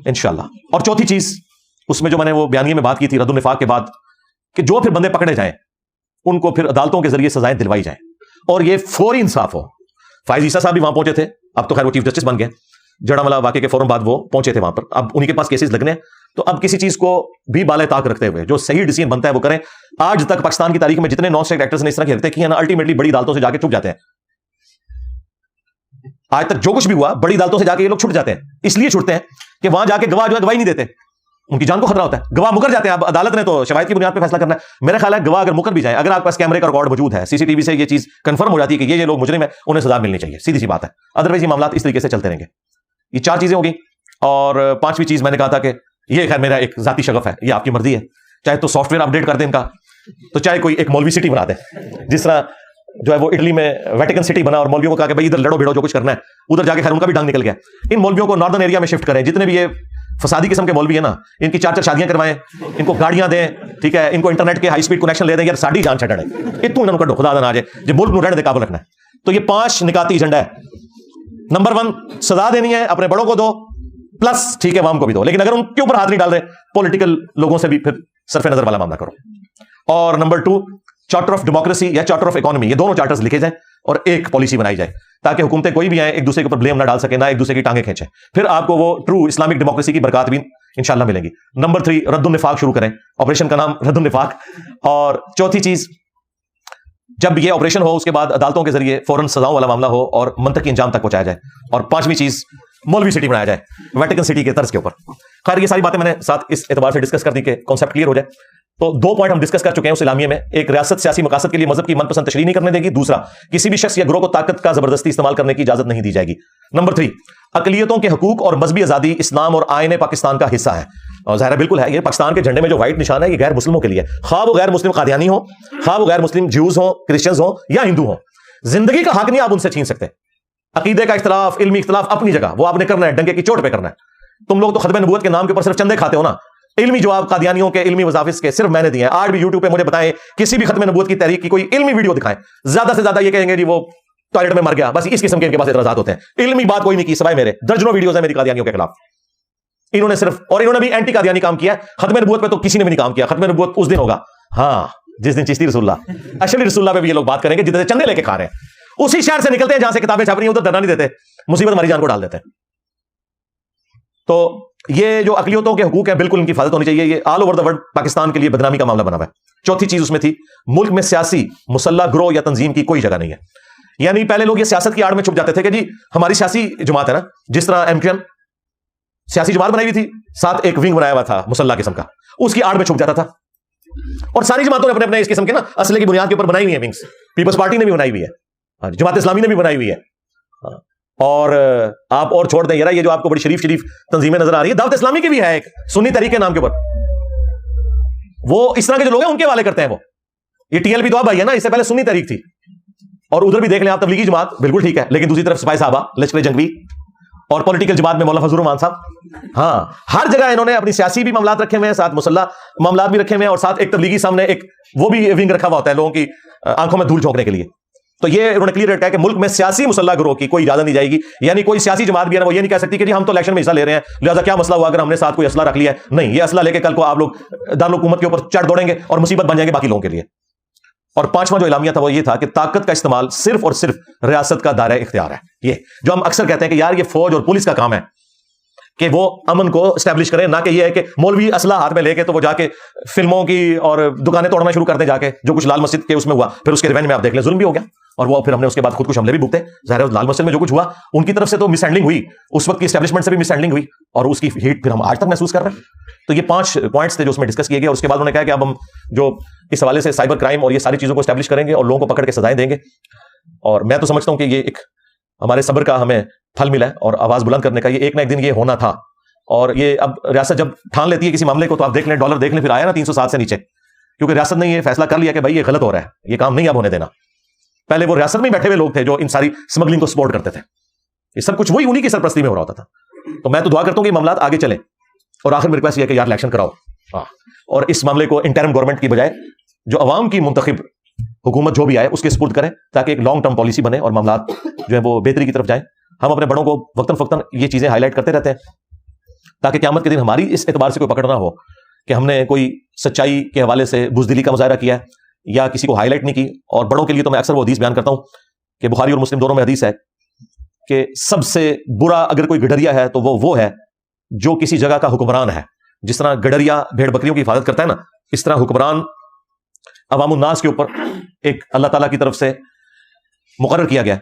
انشاءاللہ. اور چوتھی چیز اس میں جو میں نے وہ بیانیے میں بات کی تھی رد النفاق کے بعد, کہ جو پھر بندے پکڑے جائیں ان کو پھر عدالتوں کے ذریعے سزائیں دلوائی جائیں, اور یہ فوری انصاف ہو. فائز عیسیٰ صاحب بھی وہاں پہنچے تھے, اب تو خیر وہ چیف جسٹس بن گئے. جڑملا واقعے کے فوراً بعد وہ پہنچے تھے وہاں پر, اب انہی کے پاس کیسز لگنے ہیں. تو اب کسی چیز کو بھی بالے طاق رکھتے ہوئے جو صحیح ڈیسیژن بنتا ہے وہ کریں. آج تک پاکستان کی تاریخ میں جتنے نان اسٹیٹ ایکٹرز نے اس طرح کی حرکتیں کی ہیں نا, الٹیمیٹلی بڑی عدالتوں سے جا کے چھپ جاتے ہیں. آج تک جو کچھ بھی ہوا بڑی عدالتوں سے جا کے یہ لوگ چھٹ جاتے ہیں. اس لیے چھٹتے ہیں کہ وہاں جا کے گواہ جو ہے گواہی نہیں دیتے, ان کی جان کو خطرہ ہوتا ہے. گواہ مکر جاتے ہیں. اب عدالت نے تو شواہد کی بنیاد پہ فیصلہ کرنا ہے. میرا خیال ہے گواہ اگر مکر بھی جائیں, اگر آپ کے پاس کیمرے کا ریکارڈ موجود ہے, سی ٹی وی سے یہ چیز کنفرم ہو جاتی ہے کہ یہ لوگ مجرم ہیں, انہیں سزا ملنی چاہیے, سیدھی سی بات ہے. ادروائز یہ معاملات اس طریقے سے چلتے رہیں گے. یہ 4 چیزیں ہوگی. اور 5ویں چیز میں نے کہا تھا کہ یہ خیر میرا ایک ذاتی شغف ہے, یہ آپ کی مرضی ہے, چاہے تو سافٹ ویئر اپڈیٹ کر دیں ان کا, تو چاہے کوئی ایک مولوی سٹی بنا دیں, جس طرح جو ہے وہ اٹلی میں ویٹیکن سٹی بنا, اور مولویوں کو کہا کہ بھائی ادھر لڑو بھیڑو جو کچھ کرنا ہے, ادھر جا کے خیر ان کا بھی ڈنگ نکل گیا. ان مولویوں کو ناردرن ایریا میں شفٹ کریں. جتنے بھی یہ فسادی قسم کے مولوی ہیں نا, ان کی 4 شادیاں کروائیں, ان کو گاڑیاں دیں, ٹھیک ہے, ان کو انٹرنیٹ کے ہائی سپیڈ کنیکشن لے دیں. یار ساڑی جان چھڑے اتوں انہوں کو خدا نہ آ جائے جو ملک نو رہنے دے قابل رکھنا ہے. تو یہ 5 نکاتی ایجنڈا ہے. نمبر 1 سزا دینی ہے, اپنے بڑوں کو دو, پلس ٹھیک ہے عوام کو بھی دو, لیکن اگر ان کے اوپر ہاتھ نہیں ڈال رہے پولیٹیکل لوگوں سے بھی پھر صرف نظر والا معاملہ کرو. اور نمبر 2 چارٹر آف ڈیموکریسی یا چارٹر آف اکانومی, یہ دونوں چارٹرز لکھے جائیں اور ایک پالیسی بنائی جائے, تاکہ حکومتیں کوئی بھی آئیں ایک دوسرے کے اوپر بلیم نہ ڈال سکیں, نہ ایک دوسرے کی ٹانگیں کھینچیں. پھر آپ کو وہ ٹرو اسلامک ڈیموکریسی کی برکات بھی انشاءاللہ ملیں گی. نمبر 3 رد النفاق شروع کریں, آپریشن کا نام رد النفاق. اور چوتھی چیز, جب یہ آپریشن ہو اس کے بعد عدالتوں کے ذریعے فوراً سزاؤں والا معاملہ ہو اور منطقی انجام تک پہنچایا جائے. اور 5ویں چیز مولوی سٹی بنایا جائے ویٹیکن سٹی کے طرز کے اوپر. خیر یہ ساری باتیں میں نے ساتھ اس اعتبار سے ڈسکس کر دی کہ کانسیپٹ کلیئر ہو جائے. تو 2 پوائنٹ ہم ڈسکس کر چکے ہیں اس اعلامیے میں. ایک, ریاست سیاسی مقاصد کے لیے مذہب کی من پسند تشریح نہیں کرنے دے گی. دوسرا, کسی بھی شخص یا گروہ کو طاقت کا زبردستی استعمال کرنے کی اجازت نہیں دی جائے گی. نمبر 3 اقلیتوں کے حقوق اور مذہبی آزادی اسلام اور آئین پاکستان کا حصہ ہے. اور ظاہر بالکل ہے, یہ پاکستان کے جھنڈے میں جو وائٹ نشان ہے یہ غیر مسلموں کے لیے, خواہ وہ غیر مسلم قادیانی ہوں, خواہ وہ غیر مسلم جیوز ہوں, کرسچنز ہوں یا ہندو ہوں. زندگی کا حق نہیں آپ ان سے چھین سکتے. عقیدے کا اختلاف، علمی اختلاف اپنی جگہ، وہ آپ نے کرنا ہے، ڈنکے کی چوٹ پہ کرنا ہے۔ تم لوگ تو ختم نبوت کے نام کے اوپر صرف چندے کھاتے ہو نا۔ علمی جواب قادیانیوں کے علمی وظائف کے صرف میں نے دیے ہیں۔ آج بھی یوٹیوب پہ مجھے بتائیں کسی بھی ختم نبوت کی تحریک کی کوئی علمی ویڈیو دکھائیں، زیادہ سے زیادہ یہ کہیں گے جی وہ ٹوائلٹ میں مر گیا، بس اس قسم کے ان کے پاس اعتراضات ہوتے ہیں۔ علمی بات کوئی نہیں کی سوائے میرے، درجنوں ویڈیوز ہیں میری قادیانیوں کے خلاف۔ انہوں نے صرف، اور انہوں نے بھی اینٹی قادیانی کام کیا، ختم نبوت پہ تو کسی نے بھی نہیں کام کیا۔ ختم نبوت اس دن ہوگا ہاں جس دن چشتی رسول اللہ، اشرف رسول اللہ پہ بھی یہ لوگ بات کریں گے جتنے چندے لے کے کھا رہے ہیں، اسی شہر سے نکلتے ہیں جہاں سے کتابیں چھپ رہی ہیں، ادھر دھرنا نہیں دیتے، مصیبت ہماری جان کو ڈال دیتے ہیں۔ تو یہ جو اقلیتوں کے حقوق ہیں بالکل ان کی حفاظت ہونی چاہیے۔ یہ all over the world Pakistan کے لیے بدنامی کا معاملہ بنا ہوا ہے۔ چوتھی چیز اس میں تھی، ملک میں سیاسی مسلح گروہ یا تنظیم کی کوئی جگہ نہیں ہے۔ یعنی پہلے لوگ یہ سیاست کی آڑ میں چھپ جاتے تھے کہ جی ہماری سیاسی جماعت ہے نا، جس طرح ایم کیو ایم سیاسی جماعت بنائی ہوئی تھی، ساتھ ایک ونگ بنایا ہوا تھا مسلح قسم کا، اس کی آڑ میں چھپ جاتا تھا۔ اور ساری جماعتوں نے اپنے اپنے اس قسم کے نا اسلحے کی بنیاد کے اوپر بنائی ہوئی ہیں ونگس۔ پیپلز پارٹی نے بھی بنائی ہوئی ہے، جماعت اسلامی نے بھی بنائی ہوئی ہے، اور آپ اور چھوڑ دیں یار یہ جو آپ کو بڑی شریف تنظیمیں نظر آ رہی ہے، دعوت اسلامی کی بھی ہے ایک سنی تحریک کے نام کے اوپر، وہ اس طرح کے جو لوگ ہیں ان کے حوالے کرتے ہیں۔ وہ یہ ٹی ایل پی تو اب آئی ہے نا، اس سے پہلے سنی تحریک تھی، اور ادھر بھی دیکھ لیں آپ تبلیغی جماعت بالکل ٹھیک ہے، لیکن دوسری طرف سپاہی صحابہ، لشکر جنگوی، اور پولیٹیکل جماعت میں مولانا فضل الرحمان صاحب، ہاں ہر جگہ انہوں نے اپنی سیاسی بھی معاملات رکھے ہوئے ہیں، ساتھ مسلح معاملات بھی رکھے ہوئے ہیں، اور ساتھ ایک تبلیغی سامنے ایک وہ بھی ونگ رکھا ہوا ہوتا ہے لوگوں کی آنکھوں میں دھول جھونکنے کے لیے۔ تو یہ انہوں نے کلیئر کہا کہ ملک میں سیاسی مسلح گروہ کی کوئی اجازت نہیں جائے گی، یعنی کوئی سیاسی جماعت بھی ہے نا وہ یہ نہیں کہہ سکتی کہ جی ہم تو الیکشن میں حصہ لے رہے ہیں لہٰذا کیا مسئلہ ہوا اگر ہم نے ساتھ کوئی اسلحہ رکھ لیا ہے، نہیں، یہ اسلحہ لے کے کل کو آپ لوگ دارالحکومت کے اوپر چڑھ دوڑیں گے اور مصیبت بن جائیں گے باقی لوگوں کے لیے۔ اور پانچواں جو اعلامیہ تھا وہ یہ تھا کہ طاقت کا استعمال صرف اور صرف ریاست کا دائرہ اختیار ہے۔ یہ جو ہم اکثر کہتے ہیں کہ یار یہ فوج اور پولیس کا کام ہے کہ وہ امن کو اسٹیبلش کریں، نہ کہ یہ ہے کہ مولوی اسلحہ ہاتھ میں لے کے تو وہ جا کے فلموں کی اور دکانیں توڑنا شروع کر دیں، جا کے جو کچھ لال مسجد کے اس میں ہوا، پھر اس کے ریونج میں آپ دیکھ لیں ظلم بھی ہو گیا، اور وہ پھر ہم نے اس کے بعد خود کچھ حملے بھی بھگتے۔ ظاہر ہے لال مسجد میں جو کچھ ہوا ان کی طرف سے تو مس ہینڈلنگ ہوئی، اس وقت کی اسٹیبلشمنٹ سے بھی مس ہینڈلنگ ہوئی، اور اس کی ہیٹ پھر ہم آج تک محسوس کر رہے ہیں۔ تو یہ 5 پوائنٹس تھے جو اس میں ڈسکس کیے گئے، اور اس کے بعد انہوں نے کہا کہ اب ہم جو اس حوالے سے سائبر کرائم اور یہ ساری چیزوں کو اسٹیبلش کریں گے اور لوگوں کو پکڑ کے سزائیں دیں گے۔ اور میں تو سمجھتا ہوں کہ یہ ایک ہمارے صبر کا ہمیں پھل ملا ہے، اور آواز بلند کرنے کا یہ ایک نہ ایک دن یہ ہونا تھا۔ اور یہ اب ریاست جب ٹھان لیتی ہے کسی معاملے کو، تو آپ دیکھ لیں ڈالر دیکھ لیں پھر آیا نا 307 سے نیچے، کیونکہ ریاست نے یہ فیصلہ کر لیا کہ بھائی یہ غلط ہو رہا ہے، یہ کام نہیں اب ہونے دینا۔ پہلے وہ ریاست میں بیٹھے ہوئے لوگ تھے جو ان ساری اسمگلنگ کو سپورٹ کرتے تھے، یہ سب کچھ وہی انہی کی سرپرستی میں ہو رہا ہوتا تھا۔ تو میں تو دعا کرتا ہوں کہ یہ معاملات آگے چلیں، اور آخر میں ریکویسٹ یہ ہے کہ یار الیکشن کراؤ، اور اس معاملے کو انٹرم گورنمنٹ کی بجائے جو عوام کی منتخب حکومت جو بھی آئے اس کے سپرد کریں، تاکہ ایک لانگ ٹرم پالیسی بنے اور معاملات جو ہے وہ بہتری کی طرف جائیں۔ ہم اپنے بڑوں کو وقتاً فوقتاً یہ چیزیں ہائی لائٹ کرتے رہتے ہیں، تاکہ قیامت کے دن ہماری اس اعتبار سے کوئی پکڑ نہ ہو کہ ہم نے کوئی سچائی کے حوالے سے بزدلی کا مظاہرہ کیا ہے یا کسی کو ہائی لائٹ نہیں کی۔ اور بڑوں کے لیے تو میں اکثر وہ حدیث بیان کرتا ہوں کہ بخاری اور مسلم دونوں میں حدیث ہے کہ سب سے برا اگر کوئی گڈریا ہے تو وہ ہے جو کسی جگہ کا حکمران ہے۔ جس طرح گڈریا بھیڑ بکریوں کی حفاظت کرتا ہے نا، اس طرح حکمران عوام الناس کے اوپر ایک اللہ تعالیٰ کی طرف سے مقرر کیا گیا،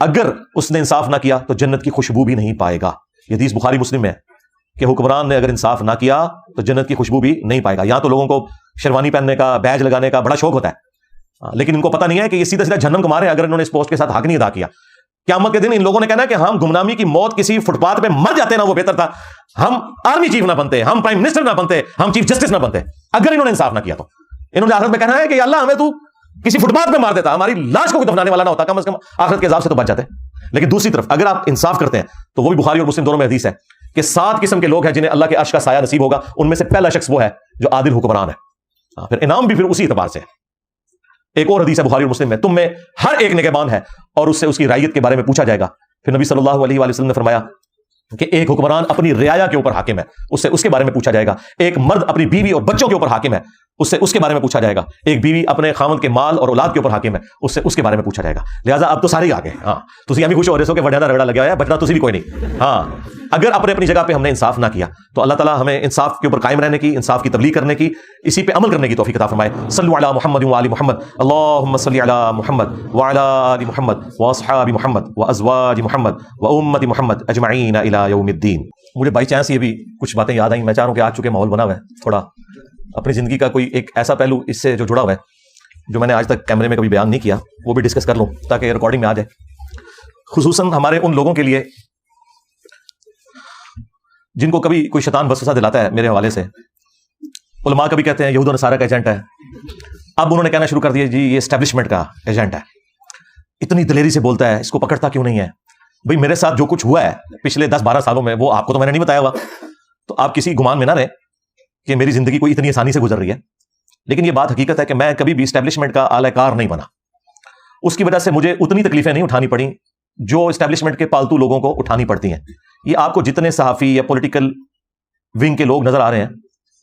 اگر اس نے انصاف نہ کیا تو جنت کی خوشبو بھی نہیں پائے گا۔ یہ حدیث بخاری مسلم میں ہے کہ حکمران نے اگر انصاف نہ کیا تو جنت کی خوشبو بھی نہیں پائے گا۔ یہاں تو لوگوں کو شیروانی پہننے کا، بیج لگانے کا بڑا شوق ہوتا ہے، لیکن ان کو پتہ نہیں ہے کہ یہ سیدھا سیدھا جہنم کو مارے اگر انہوں نے اس پوسٹ کے ساتھ حق نہیں ادا کیا۔ قیامت کے دن ان لوگوں نے کہنا کہ ہم گمنامی کی موت کسی فٹ پاتھ پہ مر جاتے نا وہ بہتر تھا، ہم آرمی چیف نہ بنتے، ہم پرائم منسٹر نہ بنتے، ہم چیف جسٹس نہ بنتے، اگر انہوں نے انصاف نہ کیا تو۔ انہوں نے آخرت میں کہنا ہے کہ اللہ ہمیں تو کسی فٹ پاتھ پہ مار دیتا، ہماری لاش کو کوئی دفنانے والا نہ ہوتا، کم از کم آخرت کے عذاب سے تو بچ جاتے۔ لیکن دوسری طرف اگر آپ انصاف کرتے ہیں تو وہ بھی بخاری اور مسلم دونوں میں حدیث ہے کہ 7 قسم کے لوگ ہیں جنہیں اللہ کے عرش کا سایہ نصیب ہوگا، ان میں سے پہلا شخص وہ ہے جو عادل حکمران ہے۔ پھر انعام بھی پھر اسی اعتبار سے ہے۔ ایک اور حدیث ہے بخاری اور مسلم میں، تم میں ہر ایک نگہبان ہے اور اس سے اس کی رعیت کے بارے میں پوچھا جائے گا۔ پھر نبی صلی اللہ علیہ وآلہ وسلم نے فرمایا کہ ایک حکمران اپنی رعایا کے اوپر حاکم ہے، اس سے اس کے بارے میں پوچھا جائے گا۔ ایک مرد اپنی بیوی اور بچوں کے اوپر حاکم ہے، اس سے اس کے بارے میں پوچھا جائے گا۔ ایک بیوی اپنے خاوند کے مال اور اولاد کے اوپر حاکم ہے، اس سے اس کے بارے میں پوچھا جائے گا۔ لہٰذا اب تو سارے ہی آ گئے۔ ہاں تسی بھی خوش ہو رہے ہو کہ وڈیا دا رگڑا لگا ہوا ہے، بچنا تسی بھی کوئی نہیں۔ ہاں اگر اپنی جگہ پہ ہم نے انصاف نہ کیا تو اللہ تعالیٰ ہمیں انصاف کے اوپر قائم رہنے کی، انصاف کی تبلیغ کرنے کی، اسی پہ عمل کرنے کی توفیق عطا فرمائے۔ صلوا علی محمد وآل محمد، اللہم صلی علی محمد وعلی آل محمد واصحاب محمد وازواج محمد وامت محمد اجمعین الی یوم الدین۔ مجھے بائی چانس یہ بھی کچھ باتیں یاد آئیں، میں چاہ رہا ہوں کہ آج چونکہ ماحول بنا ہوا ہے، تھوڑا اپنی زندگی کا کوئی ایک ایسا پہلو اس سے جو جڑا ہوا ہے جو میں نے آج تک کیمرے میں کبھی بیان نہیں کیا، وہ بھی ڈسکس کر لوں تاکہ ریکارڈنگ میں آ جائے۔ خصوصاً ہمارے ان لوگوں کے لیے جن کو کبھی کوئی شیطان وسوسہ دلاتا ہے، میرے حوالے سے علماء کبھی کہتے ہیں یہود و نصارہ کا ایجنٹ ہے، اب انہوں نے کہنا شروع کر دیا جی یہ اسٹیبلشمنٹ کا ایجنٹ ہے، اتنی دلیری سے بولتا ہے، اس کو پکڑتا کیوں نہیں ہے؟ بھئی میرے ساتھ جو کچھ ہوا ہے پچھلے 10-12 سالوں میں وہ آپ کو تو میں نے نہیں بتایا ہوا، تو آپ کسی گمان میں نہ رہیں کہ میری زندگی کوئی اتنی آسانی سے گزر رہی ہے. لیکن یہ بات حقیقت ہے کہ میں کبھی بھی اسٹیبلشمنٹ کا اعلی کار نہیں بنا. اس کی وجہ سے مجھے اتنی تکلیفیں نہیں اٹھانی پڑیں جو اسٹیبلشمنٹ کے پالتو لوگوں کو اٹھانی پڑتی ہیں. یہ آپ کو جتنے صحافی یا پولیٹیکل ونگ کے لوگ نظر آ رہے ہیں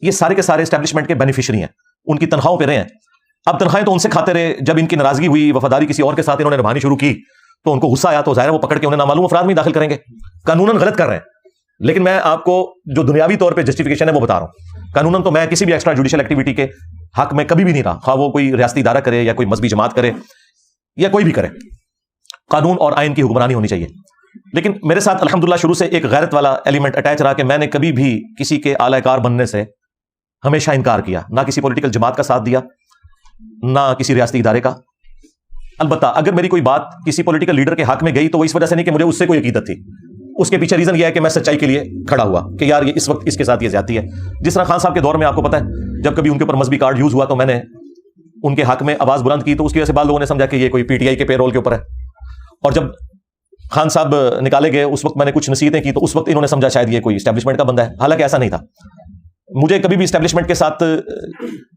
یہ سارے کے سارے اسٹیبلشمنٹ کے بینیفیشری ہیں، ان کی تنخواہوں پہ رہے ہیں. اب تنخواہیں تو ان سے کھاتے رہے، جب ان کی ناراضگی ہوئی، وفاداری کسی اور کے ساتھ انہوں نے نبھانی شروع کی تو ان کو غصہ آیا تو ظاہر ہے وہ پکڑ کے انہیں نامعلوم افراد میں داخل کریں گے. قانوناً غلط کر رہے ہیں، لیکن میں آپ کو جو دنیاوی طور پہ جسٹیفیکیشن ہے وہ بتا رہا ہوں. قانوناً تو میں کسی بھی ایکسٹرا جوڈیشل ایکٹیویٹی کے حق میں کبھی بھی نہیں رہا، خواہ وہ کوئی ریاستی ادارہ کرے یا کوئی مذہبی جماعت کرے یا کوئی بھی کرے. قانون اور آئین کی حکمرانی ہونی چاہیے. لیکن میرے ساتھ الحمدللہ شروع سے ایک غیرت والا ایلیمنٹ اٹیچ رہا کہ میں نے کبھی بھی کسی کے اعلی کار بننے سے ہمیشہ انکار کیا، نہ کسی پولیٹیکل جماعت کا ساتھ دیا نہ کسی ریاستی ادارے کا. البتہ اگر میری کوئی بات کسی پولیٹیکل لیڈر کے حق میں گئی تو وہ اس وجہ سے نہیں کہ مجھے اس سے کوئی عقیدت تھی، اس کے پیچھے ریزن یہ ہے کہ میں سچائی کے لیے کھڑا ہوا کہ یار یہ اس وقت اس کے ساتھ یہ زیادتی ہے. جس طرح خان صاحب کے دور میں آپ کو پتہ ہے جب کبھی ان کے اوپر مذہبی کارڈ یوز ہوا تو میں نے ان کے حق میں آواز بلند کی، تو اس کی وجہ سے بعض لوگوں نے سمجھا کہ یہ کوئی پی ٹی آئی کے پے رول کے اوپر ہے. اور جب خان صاحب نکالے گئے اس وقت میں نے کچھ نصیحتیں کی تو اس وقت انہوں نے سمجھا شاید یہ کوئی اسٹیبلشمنٹ کا بندہ ہے، حالانکہ ایسا نہیں تھا. مجھے کبھی بھی اسٹیبلشمنٹ کے ساتھ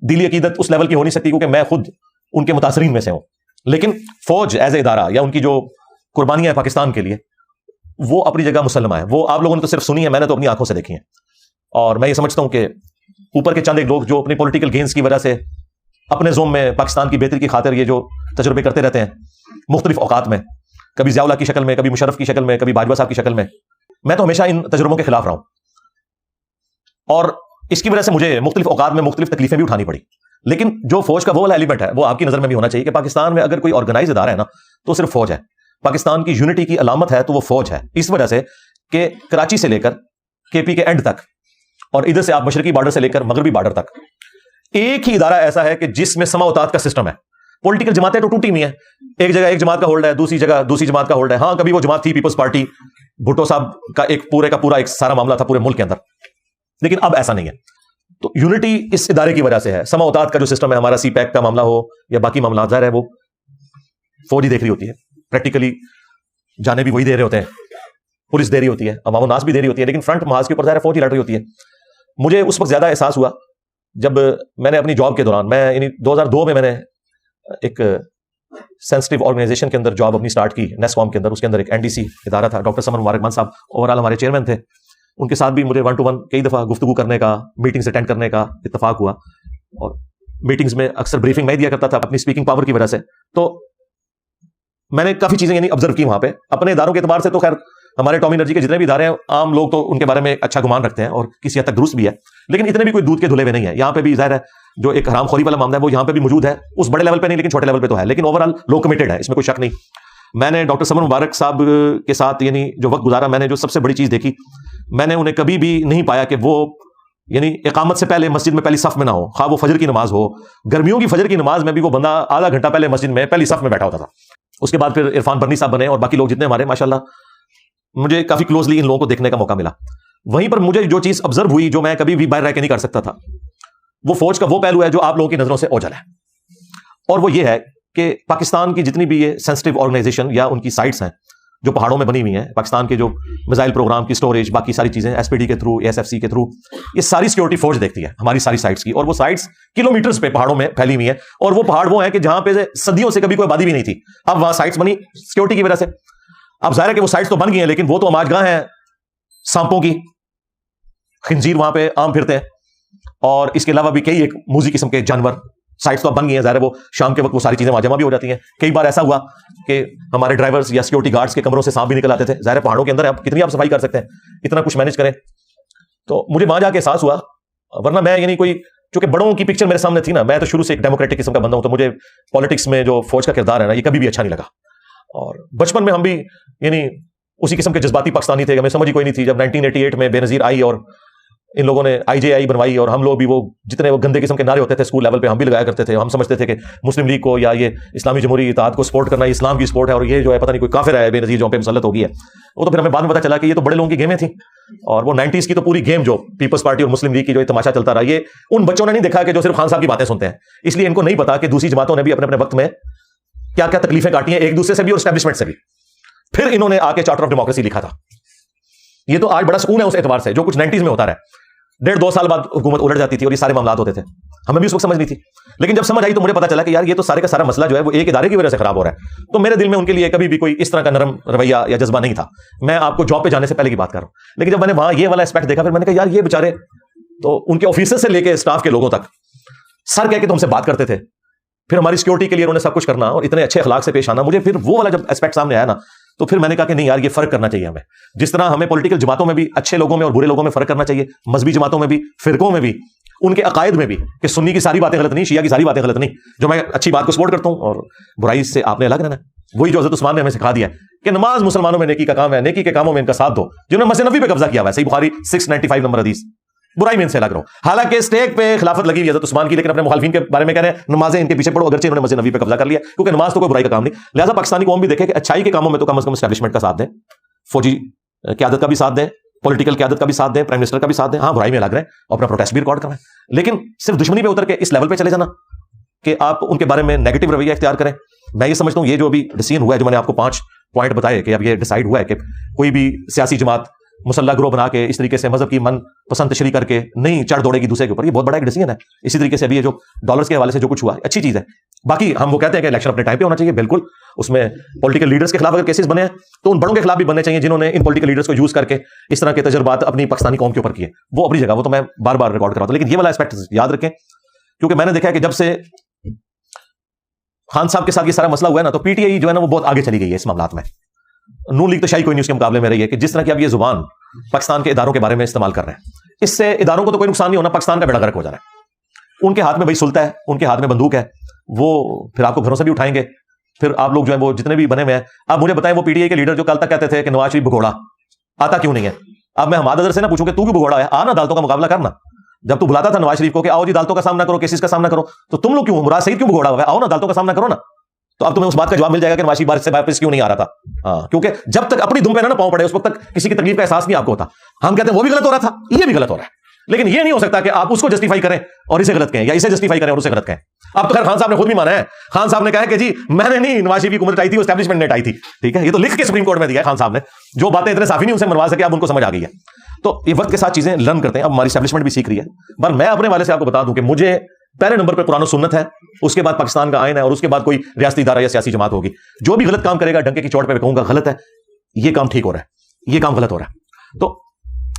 دلی عقیدت اس لیول کی ہو نہیں سکتی کیونکہ میں خود ان کے متاثرین میں سے ہوں. لیکن فوج ایز اے ادارہ یا ان کی جو قربانیاں ہیں پاکستان کے لیے وہ اپنی جگہ مسلمہ ہے. وہ آپ لوگوں نے تو صرف سنی ہے، میں نے تو اپنی آنکھوں سے دیکھی ہیں. اور میں یہ سمجھتا ہوں کہ اوپر کے چند ایک لوگ جو اپنی پولیٹیکل گینز کی وجہ سے اپنے زوم میں پاکستان کی بہتری کی خاطر یہ جو تجربے کرتے رہتے ہیں مختلف اوقات میں، کبھی ضیاء اللہ کی شکل میں، کبھی مشرف کی شکل میں، کبھی باجوہ صاحب کی شکل میں تو ہمیشہ ان تجربوں کے خلاف رہا ہوں. اور اس کی وجہ سے مجھے مختلف اوقات میں مختلف تکلیفیں بھی اٹھانی پڑی. لیکن جو فوج کا وہ والا ایلیمنٹ ہے وہ آپ کی نظر میں بھی ہونا چاہیے کہ پاکستان میں اگر کوئی آرگنائز ادارہ ہے نا تو صرف فوج ہے. پاکستان کی یونٹی کی علامت ہے تو وہ فوج ہے، اس وجہ سے کہ کراچی سے لے کر کے پی کے اینڈ تک اور ادھر سے آپ مشرقی بارڈر سے لے کر مغربی بارڈر تک ایک ہی ادارہ ایسا ہے کہ جس میں سماوتات کا سسٹم ہے. پولیٹیکل جماعتیں تو ٹوٹی ہوئی ہیں، ایک جگہ ایک جماعت کا ہولڈ ہے، دوسری جگہ دوسری جماعت کا ہولڈ ہے. ہاں کبھی وہ جماعت تھی پیپلز پارٹی، بھٹو صاحب کا ایک پورے کا پورا ایک سارا معاملہ تھا پورے ملک کے اندر، لیکن اب ایسا نہیں ہے. تو یونٹی اس ادارے کی وجہ سے ہے. سماوتات کا جو سسٹم ہے ہمارا سی پیک کا معاملہ ہو یا باقی معاملات ظاہر ہے وہ فوج ہی دیکھ رہی ہوتی ہے، پریکٹیکلی جانے بھی وہی دے رہے ہوتے ہیں، پولیس دے رہی ہوتی ہے، عوام الناس بھی دے رہی ہوتی ہے، لیکن فرنٹ محاذ کے اوپر ظاہر فوج ہی لڑ رہی ہوتی ہے. مجھے اس وقت زیادہ احساس ہوا جب میں نے اپنی جاب کے دوران، میں یعنی 2002 میں نے ایک سینسٹیو آرگنائزیشن کے اندر جاب اپنی سٹارٹ کی نیسکوم کے اندر. اس کے اندر ایک این ڈی سی ادارہ تھا، ڈاکٹر سمر مبارک مان صاحب اوور آل ہمارے چیئرمین تھے. ان کے ساتھ بھی مجھے 1 to 1 کئی دفعہ گفتگو کرنے کا، میٹنگز اٹینڈ کرنے کا اتفاق ہوا. اور میٹنگز میں اکثر بریفنگ میں دیا کرتا تھا اپنی اسپیکنگ پاور کی وجہ سے. تو میں نے کافی چیزیں یعنی آبزرو کی وہاں پہ اپنے اداروں کے اعتبار سے. تو خیر ہمارے ٹام انرجی کے جتنے بھی ادارے ہیں عام لوگ تو ان کے بارے میں اچھا گمان رکھتے ہیں اور کسی حد تک درست بھی ہے، لیکن اتنے بھی کوئی دودھ کے دھلے ہوئے نہیں ہے. یہاں پہ بھی ظاہر ہے جو ایک حرام خوری والا معاملہ ہے وہ یہاں پہ بھی موجود ہے، اس بڑے لیول پہ نہیں لیکن چھوٹے لیول پہ تو ہے. لیکن اوور آل لوگ کمیٹڈ ہے، اس میں کوئی شک نہیں. میں نے ڈاکٹر سمر مبارک صاحب کے ساتھ یعنی جو وقت گزارا، میں نے جو سب سے بڑی چیز دیکھی، میں نے انہیں کبھی بھی نہیں پایا کہ وہ یعنی اقامت سے پہلے مسجد میں پہلی صف میں نہ ہو، خواہ وہ فجر کی نماز ہو. گرمیوں کی فجر کی نماز میں بھی وہ بندہ آدھا گھنٹہ پہلے مسجد میں پہلی صف میں بیٹھا ہوتا تھا. اس کے بعد پھر عرفان برنی صاحب بنے اور باقی لوگ جتنے ہمارے ماشاءاللہ مجھے کافی کلوزلی ان لوگوں کو دیکھنے کا موقع ملا. وہیں پر مجھے جو چیز آبزرو ہوئی جو میں کبھی بھی باہر رہ کے نہیں کر سکتا تھا، وہ فوج کا وہ پہلو ہے جو آپ لوگوں کی نظروں سے اوجھل ہے. اور وہ یہ ہے کہ پاکستان کی جتنی بھی یہ سینسٹیو آرگنائزیشن یا ان کی سائٹس ہیں جو پہاڑوں میں بنی ہوئی ہیں، پاکستان کے جو میزائل پروگرام کی سٹوریج، باقی ساری چیزیں ایس پی ڈی کے تھرو، ایس ایف سی کے تھرو، یہ ساری سیکورٹی فوج دیکھتی ہے ہماری ساری سائٹس کی. اور وہ سائٹس کلومیٹرز پہ پہاڑوں میں پھیلی ہوئی ہیں، اور وہ پہاڑ وہ ہیں کہ جہاں پہ صدیوں سے کبھی کوئی آبادی بھی نہیں تھی. اب وہاں سائٹس بنی سیکورٹی کی وجہ سے. اب ظاہر ہے کہ وہ سائٹس تو بن گئی ہیں لیکن وہ تو آماج گاہ ہیں سانپوں کی، خنزیر وہاں پہ عام پھرتے ہیں، اور اس کے علاوہ بھی کئی ایک موذی قسم کے جانور. سائٹس تو اب بن گئی ہیں، ظاہر ہے وہ شام کے وقت وہ ساری چیزیں وہاں جمع بھی ہو جاتی ہیں. کئی بار ایسا ہوا کہ ہمارے ڈرائیورز یا سیکورٹی گارڈز کے کمروں سے سانپ بھی نکل آتے تھے. ظاہر ہے پہاڑوں کے اندر اب کتنی آپ صفائی کر سکتے ہیں، اتنا کچھ مینج کریں. تو مجھے وہاں جا کے احساس ہوا، ورنہ میں یعنی کوئی چونکہ بڑوں کی پکچر میرے سامنے تھی نا، میں تو شروع سے ایک ڈیموکریٹک قسم کا بندہ ہوں، تو مجھے پالیٹکس میں جو فوج کا کردار ہے نا یہ کبھی بھی اچھا نہیں لگا. اور بچپن میں ہم بھی یعنی اسی قسم کے جذباتی پاکستانی تھے، ہمیں سمجھ ہی کوئی نہیں تھی. جب 1988 میں بے نظیر آئی اور ان لوگوں نے آئی جے آئی بنوائی، اور ہم لوگ بھی وہ جتنے وہ گندے قسم کے نعرے ہوتے تھے اسکول لیول پہ ہم بھی لگایا کرتے تھے. ہم سمجھتے تھے کہ مسلم لیگ کو یا یہ اسلامی جمہوری اتحاد کو سپورٹ کرنا یہ اسلام کی سپورٹ ہے، اور یہ جو ہے پتہ نہیں کوئی کافر ہے بے نظیر جو پہ مسلط ہو گئی ہے. وہ تو پھر ہمیں بعد میں پتہ چلا کہ یہ تو بڑے لوگوں کی گیمیں تھیں، اور وہ 90s کی تو پوری گیم جو پیپلز پارٹی اور مسلم لیگ کی جو تماشا چلتا رہا، یہ ان بچوں نے نہیں دیکھا کہ جو صرف خان صاحب کی باتیں سنتے ہیں. اس لیے ان کو نہیں پتا کہ دوسری جماعتوں نے بھی اپنے اپنے وقت میں کیا کیا تکلیفیں کاٹی ہیں ایک دوسرے سے بھی اور اسٹیبلشمنٹ سے بھی. پھر انہوں نے آ کے چارٹر آف ڈیموکریسی لکھا تھا. یہ تو آج بڑا سکون ہے اس اعتبار سے جو کچھ 90s میں ہوتا رہا. 1.5-2 سال بعد حکومت الٹ جاتی تھی اور یہ سارے معاملات ہوتے تھے. ہمیں بھی اس وقت سمجھ نہیں تھی, لیکن جب سمجھ آئی تو مجھے پتا چلا کہ یار یہ تو سارے کا سارا مسئلہ جو ہے وہ ایک ادارے کی وجہ سے خراب ہو رہا ہے. تو میرے دل میں ان کے لیے کبھی بھی کوئی اس طرح کا نرم رویہ یا جذبہ نہیں تھا. میں آپ کو جاب پہ جانے سے پہلے کی بات کر رہا ہوں. لیکن جب میں نے وہاں یہ والا اسپیکٹ دیکھا, پھر میں نے کہا یار یہ بیچارے تو ان کے آفیسر سے لے کے اسٹاف کے لوگوں تک سر کہہ کے تو ہم سے بات کرتے تھے, پھر ہماری سیکورٹی کے لیے انہوں نے سب کچھ کرنا اور اتنے اچھے اخلاق سے پیش آنا. مجھے پھر وہ والا جب اسپیکٹ سامنے آیا نا, تو پھر میں نے کہا کہ نہیں یار یہ فرق کرنا چاہیے ہمیں. جس طرح ہمیں پولیٹیکل جماعتوں میں بھی اچھے لوگوں میں اور برے لوگوں میں فرق کرنا چاہیے, مذہبی جماعتوں میں بھی, فرقوں میں بھی, ان کے عقائد میں بھی, کہ سنی کی ساری باتیں غلط نہیں, شیعہ کی ساری باتیں غلط نہیں. جو میں اچھی بات کو سپورٹ کرتا ہوں اور برائی سے آپ نے الگ رہنا. وہی جو حضرت عثمان نے ہمیں سکھا دیا ہے کہ نماز مسلمانوں میں نیکی کا کام ہے, نیکی کے کاموں میں ان کا ساتھ دو. جنہوں نے مسجد نبوی پہ قبضہ کیا ہوا ہے, صحیح بخاری 695 نمبر حدیث, برائی میں ان سے الگ رہو. حالانکہ اسٹیک پہ خلافت لگی ہوئی حضرت عثمان کی, لیکن اپنے مخالفین کے بارے میں کہہ رہے ہیں نمازیں ان کے پیچھے پڑھو, اگرچہ انہوں نے مسجد نبوی پہ قبضہ کر لیا, کیونکہ نماز تو کوئی برائی کا کام نہیں. لہٰذا پاکستانی قوم بھی دیکھے کہ اچھائی کے کاموں میں تو کم از کم اسٹیبلشمنٹ کا ساتھ دیں, فوجی قیادت کا بھی ساتھ دیں, پولیٹیکل قیادت کا بھی ساتھ دیں, پرائم منسٹر کا بھی ساتھ دیں. ہاں برائی میں لگ رہے ہیں اور اپنا پروٹیسٹ بھی ریکارڈ کروائیں, لیکن صرف دشمنی پہ اتر کے اس لیول پہ چلے جانا کہ آپ ان کے بارے میں نیگیٹو رویہ اختیار کریں. میں یہ سمجھتا ہوں یہ جو ابھی ڈیسیژن ہوا ہے, جو میں نے آپ کو 5 پوائنٹ بتائے کہ اب یہ ڈیسائیڈ ہوا ہے کہ کوئی بھی سیاسی جماعت مسلح گروہ بنا کے اس طریقے سے مذہب کی من پسند تشریح کر کے نہیں چڑھ دوڑے گی دوسرے کے اوپر, یہ بہت بڑا ایک ڈیسیژن ہے. اسی طریقے سے ابھی یہ جو ڈالرز کے حوالے سے جو کچھ ہوا ہے اچھی چیز ہے. باقی ہم وہ کہتے ہیں کہ الیکشن اپنے ٹائم پہ ہونا چاہیے, بالکل. اس میں پولیٹیکل لیڈرز کے خلاف اگر کیسز بنے ہیں تو ان بڑوں کے خلاف بھی بننے چاہیے جنہوں نے ان پولیٹیکل لیڈرز کو یوز کر کے اس طرح کے تجربات اپنی پاکستانی قوم کے اوپر کیے. وہ اپنی جگہ, وہ تو میں بار بار ریکارڈ کرواتا ہوں. لیکن یہ والا اسپیکٹ یاد رکھیں, کیونکہ میں نے دیکھا ہے کہ جب سے خان صاحب کے ساتھ یہ سارا مسئلہ ہوا ہے نا, تو پی ٹی آئی جو ہے نا وہ بہت آگے چلی گئی ہے اس معاملات میں. نون لیگ تو شاہی کوئی نہیں اس کے مقابلے میں رہی ہے کہ جس طرح کی اب یہ زبان پاکستان کے اداروں کے بارے میں استعمال کر رہے ہیں, اس سے اداروں کو تو کوئی نقصان نہیں ہونا, پاکستان کا بیڑا غرق ہو جا رہا ہے. ان کے ہاتھ میں بھائی سلطہ ہے, ان کے ہاتھ میں بندوق ہے, وہ پھر آپ کو گھروں سے بھی اٹھائیں گے. پھر آپ لوگ جو ہیں وہ جتنے بھی بنے ہوئے ہیں, اب مجھے بتائیں وہ پی ٹی آئی کے لیڈر جو کل تک کہتے تھے کہ نواز شریف بھگوڑا آتا کیوں نہیں ہے, اب میں حماد اظہر سے نہ پوچھوں کہ تو کیوں بھگوڑا ہے, آنا عدالتوں کا مقابلہ کرنا. جب تو بلاتا تھا نواز شریف کو کہ آؤ جی عدالتوں کا سامنا کرو, کیسز کا سامنا کرو, تو تم لوگ کیوں, مراد سعید کیوں بھگوڑا ہوا ہے, آؤ نا عدالتوں کا سامنا کرو نا. تو اب تمہیں اس بات کا جواب مل جائے گا کہ نواز شریف بارش سے واپس کیوں نہیں آ رہا تھا. ہاں, کیونکہ جب تک اپنی دم پہ نہ پاؤں پڑے اس وقت تک کسی کی تکلیف کا احساس نہیں آپ کو ہوتا. ہم کہتے ہیں وہ بھی غلط ہو رہا تھا, یہ بھی غلط ہو رہا ہے, لیکن یہ نہیں ہو سکتا کہ آپ اس کو جسٹیفائی کریں اور اسے غلط کہیں, یا اسے جسٹیفائی کریں اور اسے غلط کہیں. اب تو خیر خان صاحب نے خود بھی مانا ہے, خان صاحب نے کہا کہ جی میں نے نہیں نواز شریف کی حکومت ہٹائی تھی, وہ اسٹیبلشمنٹ نے ہٹائی تھی. ٹھیک ہے, یہ تو لکھ کے سپریم کورٹ میں دیا ہے خان صاحب نے, جو باتیں اتنے صافی نہیں ان سے منوا سکے, اب ان کو سمجھ آ گئی ہے. تو یہ وقت کے ساتھ چیزیں لرن کرتے ہیں, اب ہماری اسٹیبلشمنٹ بھی سیکھ رہی ہے. پر میں اپنے والے سے آپ کو بتا دوں کہ مجھے پہلے نمبر پہ قرآن و سنت ہے, اس کے بعد پاکستان کا آئین ہے, اور اس کے بعد کوئی ریاستی ادارہ یا سیاسی جماعت ہوگی. جو بھی غلط کام کرے گا ڈنکے کی چوٹ پہ کہوں گا غلط ہے, یہ کام ٹھیک ہو رہا ہے, یہ کام غلط ہو رہا ہے. تو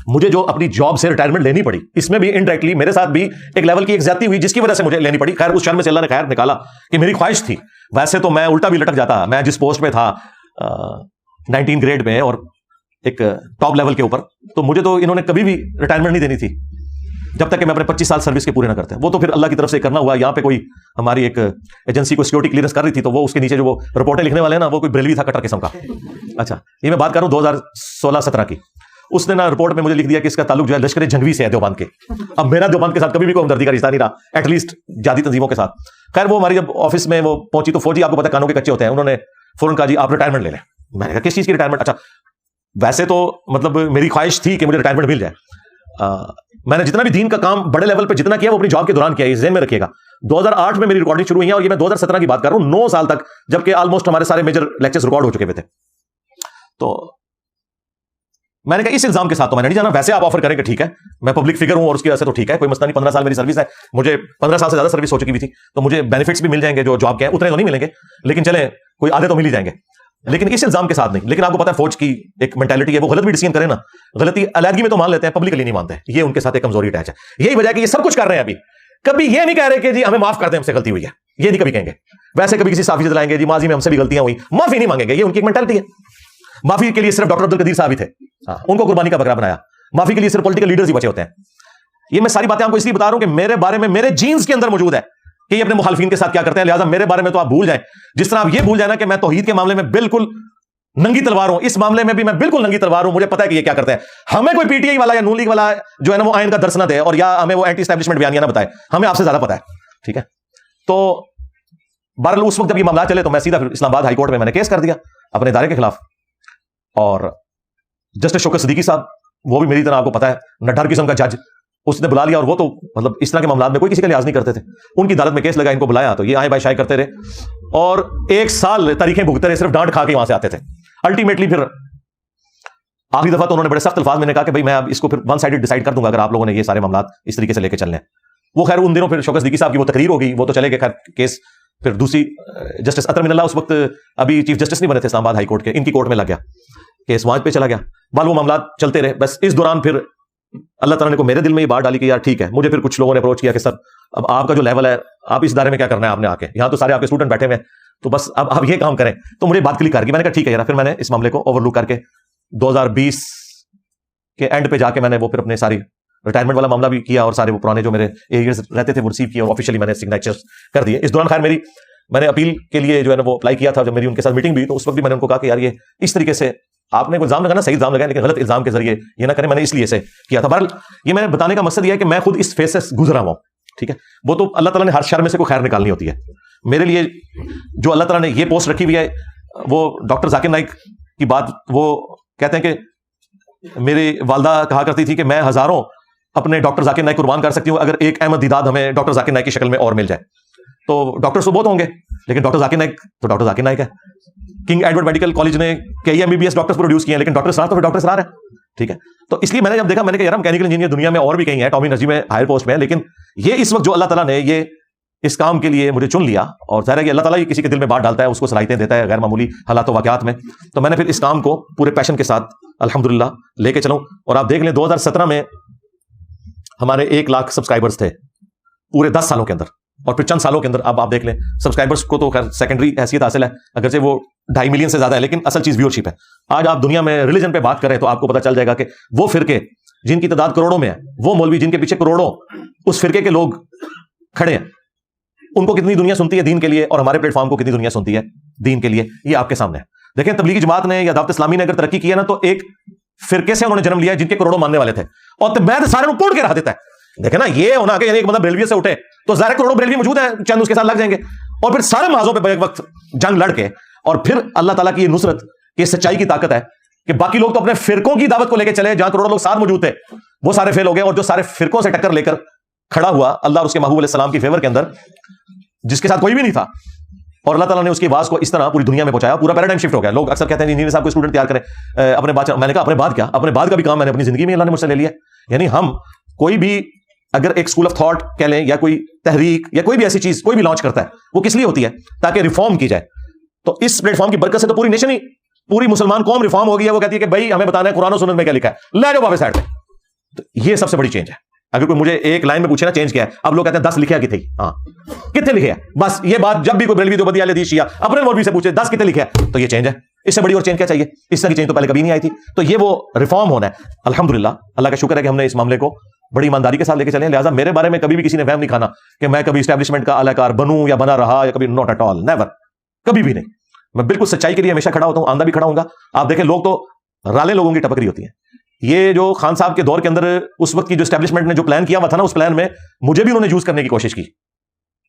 مجھے جو اپنی جاب سے ریٹائرمنٹ لینی پڑی, اس میں بھی انڈائریکٹلی میرے ساتھ بھی ایک لیول کی ایک زیادتی ہوئی جس کی وجہ سے مجھے لینی پڑی. خیر اس شان میں سے اللہ نے خیر نکالا کہ میری خواہش تھی, ویسے تو میں الٹا بھی لٹک جاتا. میں جس پوسٹ پہ تھا 19 گریڈ میں اور ایک ٹاپ لیول کے اوپر, تو مجھے تو انہوں نے کبھی بھی ریٹائرمنٹ نہیں دینی تھی جب تک کہ میں اپنے 25 سال سروس کے پورے نہ کرتے. وہ تو پھر اللہ کی طرف سے کرنا ہوا. یہاں پہ کوئی ہماری ایک ایجنسی کو سیکورٹی کلیئرنس کر رہی تھی, تو وہ اس کے نیچے جو وہ رپورٹیں لکھنے والے ہیں نا, وہ کوئی بریلوی تھا کٹر قسم کا. اچھا, یہ میں بات کر رہا ہوں 2016-17 کی. اس نے نا رپورٹ میں مجھے لکھ دیا کہ اس کا تعلق جو ہے لشکر جھنگوی سے ہے, دیوبند کے. اب میرا دیوبند کے ساتھ کبھی بھی کوئی ہمدردی کا رشتہ نہیں رہا, ایٹ لیسٹ جہادی تنظیموں کے ساتھ. خیر وہ ہماری جب آفس میں وہ پہنچی تو فوجی آپ کو پتا کانوں کے کچے ہوتے ہیں, انہوں نے فوراً کہا جی آپ ریٹائرمنٹ لے لیں. میں نے کہا کس چیز کی ریٹائرمنٹ؟ اچھا ویسے تو مطلب میری خواہش تھی کہ مجھے ریٹائرمنٹ مل جائے. میں نے جتنا بھی دین کا کام بڑے لیول پہ جتنا کیا وہ اپنی جاب کے دوران کیا, یہ ذہن میں رکھیے گا. 2008 میں میری ریکارڈنگ شروع ہوئی ہے اور یہ میں 2017 کی بات کر رہا ہوں, 9 سال تک, جبکہ آلموسٹ ہمارے سارے میجر لیکچرز ریکارڈ ہو چکے ہوئے تھے. تو میں نے کہا اس الزام کے ساتھ تو میں نے نہیں جانا. ویسے آپ آفر کریں کہ ٹھیک ہے میں پبلک فگر ہوں اور اس کی وجہ سے تو ٹھیک ہے, کوئی مسئلہ نہیں, 15 سال میری سروس ہے, مجھے 15 سال سے زیادہ سروس ہو چکی بھی تھی, تو مجھے بینیفٹس بھی مل جائیں گے جو جاب کے ہیں, اتنے تو نہیں ملیں گے لیکن چلیں کوئی آدھے تو مل ہی جائیں گے, لیکن اس الزام کے ساتھ نہیں. لیکن آپ کو پتا ہے فوج کی ایک مینٹالٹی ہے, وہ غلط بھی ڈیسیژن کرے نا, غلطی علیحدگی میں تو مان لیتے ہیں, پبلکلی نہیں مانتے. یہ ان کے ساتھ ایک کمزوری اٹیچ ہے. یہی وجہ ہے کہ یہ سب کچھ کر رہے ہیں ابھی, کبھی یہ نہیں کہہ رہے کہ جی ہمیں معاف کر دیں, ہم سے غلطی ہوئی ہے, یہ نہیں کبھی کہیں گے. ویسے کبھی کسی صحافی سے دلائیں گے جی ماضی میں ہم سے بھی غلطیاں ہوئی, معافی نہیں مانگیں گے, یہ ان کی ایک مینٹالٹی ہے. معافی کے لیے صرف ڈاکٹر عبد القدیر صاحب ہی تھے, ان کو قربانی کا بکرا بنایا. معافی کے لیے صرف پولیٹیکل لیڈرز ہی بچے ہوتے ہیں. یہ میں ساری باتیں آپ کو اس لیے بتا رہا ہوں کہ میرے بارے میں میرے جینز کے اندر موجود ہے کہ یہ اپنے مخالفین کے ساتھ کیا کرتے ہیں, لہٰذا میرے بارے میں تو آپ بھول جائیں. جس طرح آپ یہ بھول جائیں نا کہ میں توحید کے معاملے میں بالکل ننگی تلوار ہوں, اس معاملے میں بھی میں بالکل ننگی تلوار ہوں. مجھے پتا ہے کہ یہ کیا کرتے ہیں. ہمیں کوئی پی ٹی آئی والا یا نون لیگ والا جو ہے نا وہ آئین کا درس نہ دے اور یا ہمیں وہ اینٹی اسٹیبلشمنٹ بیانیہ نہ بتائے, ہمیں آپ سے زیادہ پتا ہے. ٹھیک ہے, تو بہرحال اس وقت جب یہ معاملات چلے تو میں سیدھا اسلام آباد ہائی کورٹ میں نے کیس کر دیا اپنے ادارے کے خلاف. اور جسٹس شوکت صدیقی صاحب, وہ بھی میری طرح آپ کو پتا ہے نڈھر قسم کا جج, اس نے بلا لیا, اور وہ تو مطلب اس طرح کے معاملات میں کوئی کسی کا لحاظ نہیں کرتے تھے. ان کی عدالت میں کیس لگا, ان کو بلایا تو یہ آئے بائے شائے کرتے رہے, اور 1 سال تاریخیں بھگتے رہے, صرف ڈانٹ کھا کے وہاں سے آتے تھے. الٹیمیٹلی پھر آخری دفعہ تو انہوں نے بڑے سخت الفاظ میں نے کہا کہ بھائی میں اب اس کو پھر ون سائڈڈ ڈیسائیڈ کر دوں گا اگر آپ لوگوں نے یہ سارے معاملات اس طریقے سے لے کے چلنے ہیں. وہ خیر ان دنوں پھر شوکت صدیقی صاحب کی وہ تقریر ہو گئی, وہ تو چلے گئے, خیر کیس پھر دوسری جسٹس اطہر من اللہ اس وقت ابھی چیف جسٹس نہیں بنے تھے اسلام آباد ہائی کورٹ کے, ان کی کورٹ میں لگ گیا, کیس وہاں پہ چلا گیا. بال وہ معاملات چلتے رہے. بس اس دوران پھر اللہ تعالیٰ نے کو میرے دل میں یہ بات ڈالی کہ یار ٹھیک ہے. مجھے پھر کچھ لوگوں نے اپروچ کیا کہ سر اب آپ کا جو لیول ہے, آپ اس ادارے میں کیا کرنا ہے, آپ نے آ کے یہاں تو سارے آپ کے اسٹوڈنٹ بیٹھے ہوئے ہیں, تو بس اب آپ یہ کام کریں. تو مجھے بات کلک کر گئی, میں نے کہا ٹھیک ہے یار. پھر میں نے اس معاملے کو اوور لک کر کے 2020 کے اینڈ پہ جا کے میں نے وہ پھر اپنے ساری ریٹائرمنٹ والا معاملہ بھی کیا, اور سارے وہ پرانے جو میرے ایریاز رہتے تھے وہ ریسیو کیا, اور آفیشیلی میں نے سگنیچر کر دیے. اس دوران خیر میں نے اپیل کے لیے جو ہے نا وہ اپلائی کیا تھا. جب میری ان کے ساتھ میٹنگ بھی, تو اس وقت بھی میں نے ان کو کہا کہ یار یہ اس طریقے سے آپ نے کوئی الزام لگانا, صحیح الزام لگائیں, لیکن غلط الزام کے ذریعے یہ نہ کریں. میں نے اس لیے سے کیا تھا. بہرحال یہ میں نے بتانے کا مقصد یہ ہے کہ میں خود اس فیز سے گزرا ہوا ہوں, ٹھیک ہے. وہ تو اللہ تعالیٰ نے ہر شر میں سے کوئی خیر نکالنی ہوتی ہے. میرے لیے جو اللہ تعالیٰ نے یہ پوسٹ رکھی ہوئی ہے, وہ ڈاکٹر ذاکر نائک کی بات, وہ کہتے ہیں کہ میری والدہ کہا کرتی تھی کہ میں ہزاروں اپنے ڈاکٹر ذاکر نائک قربان کر سکتی ہوں اگر ایک احمد دیداد ہمیں ڈاکٹر ذاکر نائک کی شکل میں اور مل جائے. تو ڈاکٹرز تو بہت ہوں گے, لیکن ڈاکٹر ذاکر نائک تو ڈاکٹر ذاکر نائک ہے. کنگ ایڈورڈ میڈیکل کالج نے کئی MBBS ڈاکٹرز پروڈیوس کیے ہیں, لیکن ڈاکٹر اسرار تو پھر ڈاکٹر اسرار ہے, ٹھیک ہے. تو اس لیے میں نے جب دیکھا, میں نے کہا یار میکینیکل انجینئر دنیا میں اور بھی کہیں ہیں, ٹامی انرجی میں ہائر پوسٹ میں, لیکن یہ اس وقت جو اللہ تعالیٰ نے یہ اس کام کے لیے مجھے چن لیا, اور ظاہر ہے کہ اللہ تعالیٰ کسی کے دل میں بات ڈالتا ہے, اس کو صلاحیتیں دیتا ہے غیر معمولی حالات و واقعات میں. تو میں نے پھر اس کام کو پورے پیشن کے ساتھ الحمدللہ لے کے چلوں. اور آپ دیکھ لیں 2017 میں ہمارے 1 لاکھ سبسکرائبرز تھے پورے 10 سالوں کے اندر, اور پھر چند سالوں کے اندر اب آپ دیکھ لیں سبسکرائبرز کو تو خیر سیکنڈری حیثیت حاصل ہے, اگرچہ وہ 2.5 ملین سے زیادہ ہے, لیکن اصل چیز ویورشپ ہے. آج آپ دنیا میں ریلیجن پہ بات کریں تو آپ کو پتہ چل جائے گا کہ وہ فرقے جن کی تعداد کروڑوں میں ہے, وہ مولوی جن کے پیچھے کروڑوں اس فرقے کے لوگ کھڑے ہیں, ان کو کتنی دنیا سنتی ہے دین کے لیے, اور ہمارے پلیٹ فارم کو کتنی دنیا سنتی ہے دین کے لیے. یہ آپ کے سامنے ہے. دیکھیں تبلیغی جماعت نے یا دعوت اسلامی نے اگر ترقی کی ہے نا, تو ایک فرقے سے انہوں نے جنم لیا جن کے کروڑوں ماننے والے تھے, اور میں سارے کو توڑ کے رکھ دیتا ہے. دیکھیں نا, یہ ہونا کہ ایک بندہ بریلوی سے اٹھے تو ظاہر کروڑوں بریلوی موجود ہیں, چند اس کے ساتھ لگ جائیں گے, اور پھر سارے محاذوں پہ ایک وقت جنگ لڑ کے, اور پھر اللہ تعالیٰ کی یہ نصرت کی سچائی کی طاقت ہے کہ باقی لوگ تو اپنے فرقوں کی دعوت کو لے کے چلے, جہاں کروڑوں لوگ ساتھ موجود تھے وہ سارے فیل ہو گئے, اور جو سارے فرقوں سے ٹکر لے کر کھڑا ہوا اللہ اور اس کے محبوب علیہ السلام کی فیور کے اندر, جس کے ساتھ کوئی بھی نہیں تھا, اور اللہ تعالیٰ نے اس کی آواز کو اس طرح پوری دنیا میں پہنچایا, پورا پیراڈائم شفٹ ہو گیا. لوگ اکثر کہتے ہیں انجینئر صاحب کو اسٹوڈنٹ تیار کریں اپنے بعد. میں نے کہا اپنے بعد کیا, اپنے بعد کا بھی کام میں نے اپنی زندگی میں اللہ نے مجھ سے لے لیا. یعنی ہم کوئی بھی اگر ایک اسکول آف تھاٹ کہہ لیں, یا کوئی تحریک, یا کوئی بھی ایسی چیز کوئی بھی لانچ کرتا ہے, وہ کس لیے ہوتی ہے؟ تاکہ ریفارم کی جائے. تو اس پلیٹ فارم کی برکت سے تو پوری نیشن ہی, پوری مسلمان قوم ریفارم ہو گئی ہے. وہ کہتی ہے کہ بھائی ہمیں بتانا ہے قرآن و سنت میں کیا لکھا ہے, لے جاؤ واپس سائڈ پہ. تو یہ سب سے بڑی چینج ہے. اگر کوئی مجھے ایک لائن میں پوچھے نا چینج کیا ہے, اب لوگ کہتے ہیں 10 لکھے کتنے, ہاں کتنے لکھے ہیں, بس یہ بات جب بھی کوئی بریلوی دیوبندی اہل حدیث شیعہ اپنے مولوی سے پوچھے 10 کتنے لکھے ہیں, تو یہ چینج ہے. اس سے بڑی اور چینج کیا چاہیے؟ اس طرح کی چینج تو پہلے کبھی نہیں آئی تھی. تو یہ وہ ریفارم ہونا ہے. الحمدللہ اللہ کا شکر ہے کہ ہم نے اس معاملے کو بڑی ایمانداری کے ساتھ لے کے چلے. لہٰذا میرے بارے میں کبھی بھی کسی نے وہم نہیں کھانا کہ میں کبھی اسٹیبلشمنٹ کا اعلی کار بنوں یا بنا رہا, یا کبھی ناٹ ایٹ آل, نیور, کبھی بھی نہیں. میں بالکل سچائی کے لیے ہمیشہ کھڑا ہوتا ہوں, آندہ بھی کھڑا ہوں گا. آپ دیکھیں لوگ تو رالے لوگوں کی ٹپکری ہوتی ہیں. یہ جو خان صاحب کے دور کے اندر اس وقت کی جو اسٹیبلشمنٹ نے جو پلان کیا ہوا تھا نا, اس پلان میں مجھے بھی انہوں نے یوز کرنے کی کوشش کی.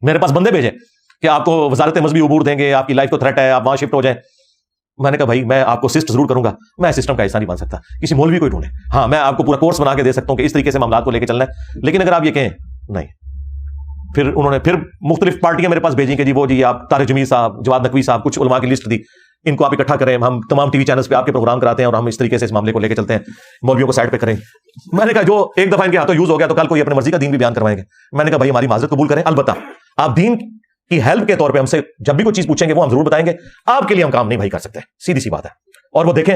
میرے پاس بندے بھیجے کہ آپ کو وزارت مذہبی عبور دیں گے, آپ کی لائف کو تھریٹ ہے, آپ وہاں شفٹ ہو جائیں. میں نے کہا بھائی میں آپ کو اسسٹ ضرور کروں گا, میں سسٹم کا حصہ نہیں بن سکتا, کسی مولوی کو ہی ڈھونڈے. ہاں میں آپ کو پورا کورس بنا کے دے سکتا ہوں کہ اس طریقے سے معاملات کو لے کے چلنا ہے, لیکن اگر آپ یہ کہیں نہیں. پھر انہوں نے پھر مختلف پارٹیاں میرے پاس بھیجیں کہ جی وہ جی آپ طارق جمیل صاحب, جواد نقوی صاحب, کچھ علماء کی لسٹ دی, ان کو آپ اکٹھا کریں, ہم تمام ٹی وی چینلز پہ آپ کے پروگرام کراتے ہیں, اور ہم اس طریقے سے اس معاملے کو لے کے چلتے ہیں, مولویوں کو سائڈ پہ کریں. میں نے کہا جو ایک دفعہ ان کے ہاتھوں یوز ہو گیا تو کل کوئی اپنی مرضی کا دین بھی بیان کروائیں گے. میں نے کہا بھائی ہماری معذرت قبول کریں, البتہ آپ دین کی ہیلپ کے طور پہ ہم سے جب بھی کوئی چیز پوچھیں گے وہ ہم ضرور بتائیں گے. آپ کے لیے ہم کام نہیں بھائی کر سکتے, سیدھی سی بات ہے. اور وہ دیکھیں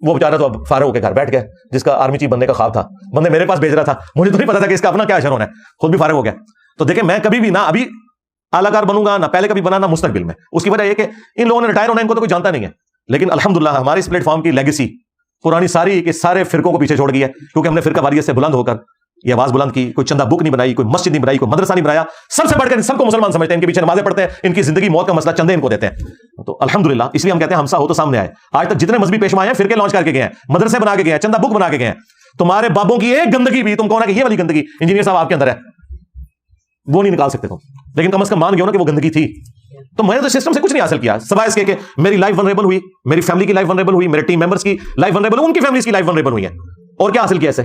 وہ بیچارہ تو اب فارغ ہو کے گھر بیٹھ گیا, جس کا آرمی چیف بننے کا خواب تھا, بندے میرے پاس بھیج رہا تھا, مجھے تو نہیں پتا تھا کہ اس کا اپنا کیا اشر ہونا ہے, خود بھی فارغ ہو گیا. تو دیکھیں میں کبھی بھی نہ ابھی اعلیٰ کار بنوں گا, نہ پہلے کبھی بنا, نہ مستقبل میں. اس کی وجہ یہ کہ ان لوگوں نے ریٹائر ہونا ان کو تو کوئی جانتا نہیں ہے, لیکن الحمدللہ ہمارے اس پلیٹ فارم کی لیگیسی پرانی ساری کے سارے فرقوں کو پیچھے چھوڑ گئی ہے, کیونکہ ہم نے فرقہ واریت سے بلند ہو کر یہ آواز بلند کی. کوئی چندہ بک نہیں بنائی, کوئی مسجد نہیں بنائی, کوئی مدرسہ نہیں بنایا. سب سے بڑھ کر سب کو مسلمان سمجھتے ہیں, ان کے پیچھے نمازیں پڑھتے ہیں, ان کی زندگی موت کا مسئلہ چندے ان کو دیتے ہیں. تو الحمدللہ اس لیے ہم کہتے ہیں ہمسا ہو تو سامنے آئے. آج تک جتنے مذہبی پیشوا ہیں فرقے لانچ کر کے گئے ہیں, مدرسے بنا کے گئے ہیں, چندہ بک بنا کے گئے ہیں. تمہارے بابوں کی ایک گندگی بھی تم کہو نا کہ یہ والی گندگی انجینئر صاحب آپ کے اندر ہے, وہ نہیں نکال سکتے تم, لیکن کم از کم مان گئے ہو نا کہ وہ گندگی تھی. تو میں نے تو سسٹم سے کچھ نہیں حاصل کیا سوائے اس کے کہ میری لائف ونریبل ہوئی, میری فیملی کی لائف ونریبل ہوئی, میرے ٹیم ممبرس کی لائف ونریبل ہوئی, ان کی فیملیز کی لائف ونریبل ہوئی ہے. اور کیا حاصل کیا اسے؟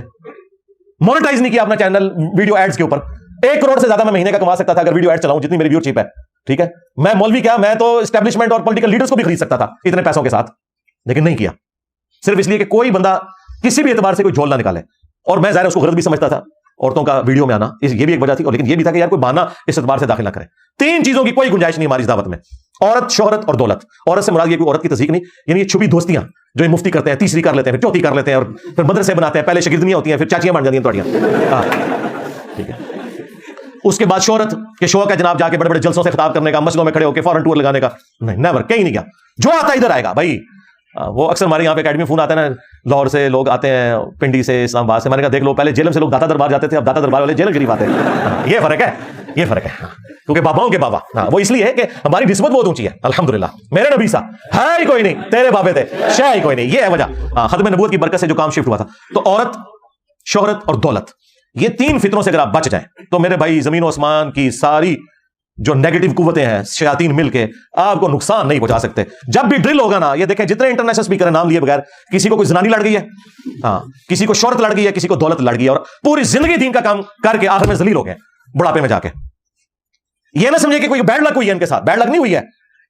مونیٹائز نہیں کیا اپنا چینل ویڈیو ایڈز کے اوپر. 1 کروڑ سے زیادہ میں مہینے کا کما سکتا تھا اگر ویڈیو ایڈ چلاؤں, جتنی میری ویورشپ ہے. ٹھیک ہے, میں مولوی کیا, میں تو اسٹیبلشمنٹ اور پولیٹیکل لیڈرز کو بھی خرید سکتا تھا اتنے پیسوں کے ساتھ. لیکن نہیں کیا, صرف اس لیے کہ کوئی بندہ کسی بھی اعتبار سے کوئی جھول نہ نکالے. اور میں ظاہر اس کو غلط بھی سمجھتا تھا عورتوں کا ویڈیو میں آنا, یہ بھی ایک وجہ تھی, اور لیکن یہ بھی تھا کہ یار کوئی بہانہ اس اعتبار سے داخل نہ کرے. 3 چیزوں کی کوئی گنجائش نہیں ہماری دعوت میں, عورت, شہرت اور دولت. عورت سے مراد یہ کوئی عورت کی تذکیر نہیں, یعنی یہ چھپی دوستیاں جو یہ مفتی کرتے ہیں, تیسری کر لیتے ہیں, پھر چوتھی کر لیتے ہیں, اور پھر مدرسے بناتے ہیں, پہلے شاگردنیاں ہوتی ہیں, پھر چاچیاں بن جاتی ہیں تھوڑیاں. ٹھیک ہے. اس کے بعد شہرت کہ شوق ہے جناب جا کے بڑے بڑے جلسوں سے خطاب کرنے کا, مسجدوں میں کھڑے ہو کے فورن ٹور لگانے کا. نہیں, نیور, کہیں نہیں گیا. جو آتا ادھر آئے گا بھائی. وہ اکثر ہمارے یہاں پہ اکیڈمی فون آتے ہیں نا, لاہور سے لوگ آتے ہیں, پنڈی سے, اسلام آباد سے. میں نے کہا دیکھ لو, پہلے جیلم سے لوگ داتا دربار جاتے تھے, اب داتا دربار والے جیلم شریف آتے ہیں. یہ فرق ہے, یہ فرق ہے, کیونکہ باباؤں کے بابا. وہ اس لیے ہے کہ ہماری نسبت بہت اونچی ہے الحمدللہ. میرے نبی سا ہے ہی کوئی نہیں, تیرے بابے تھے شے ہی کوئی نہیں, یہ ہے وجہ. ختم نبوت کی برکت سے جو کام شفٹ ہوا تھا. تو عورت, شہرت اور دولت, یہ 3 فتنوں سے اگر آپ بچ جائیں تو میرے بھائی زمین و آسمان کی ساری جو نیگیٹو قوتیں ہیں, شیاطین مل کے آپ کو نقصان نہیں پہنچا سکتے. جب بھی ڈرل ہوگا نا, یہ دیکھیں جتنے انٹرنیشنل اسپیکر نام لیے بغیر, کسی کو کوئی زنانی لڑ گئی ہے, ہاں, کسی کو شہرت لڑ گئی ہے, کسی کو دولت لڑ گئی ہے, اور پوری زندگی دین کا کام کر کے آخر میں ذلیل ہو گئے بڑھاپے میں جا کے. یہ نہ سمجھے کہ کوئی بیڈ لک ہوئی ہے ان کے ساتھ, بیڈ لک نہیں ہوئی ہے,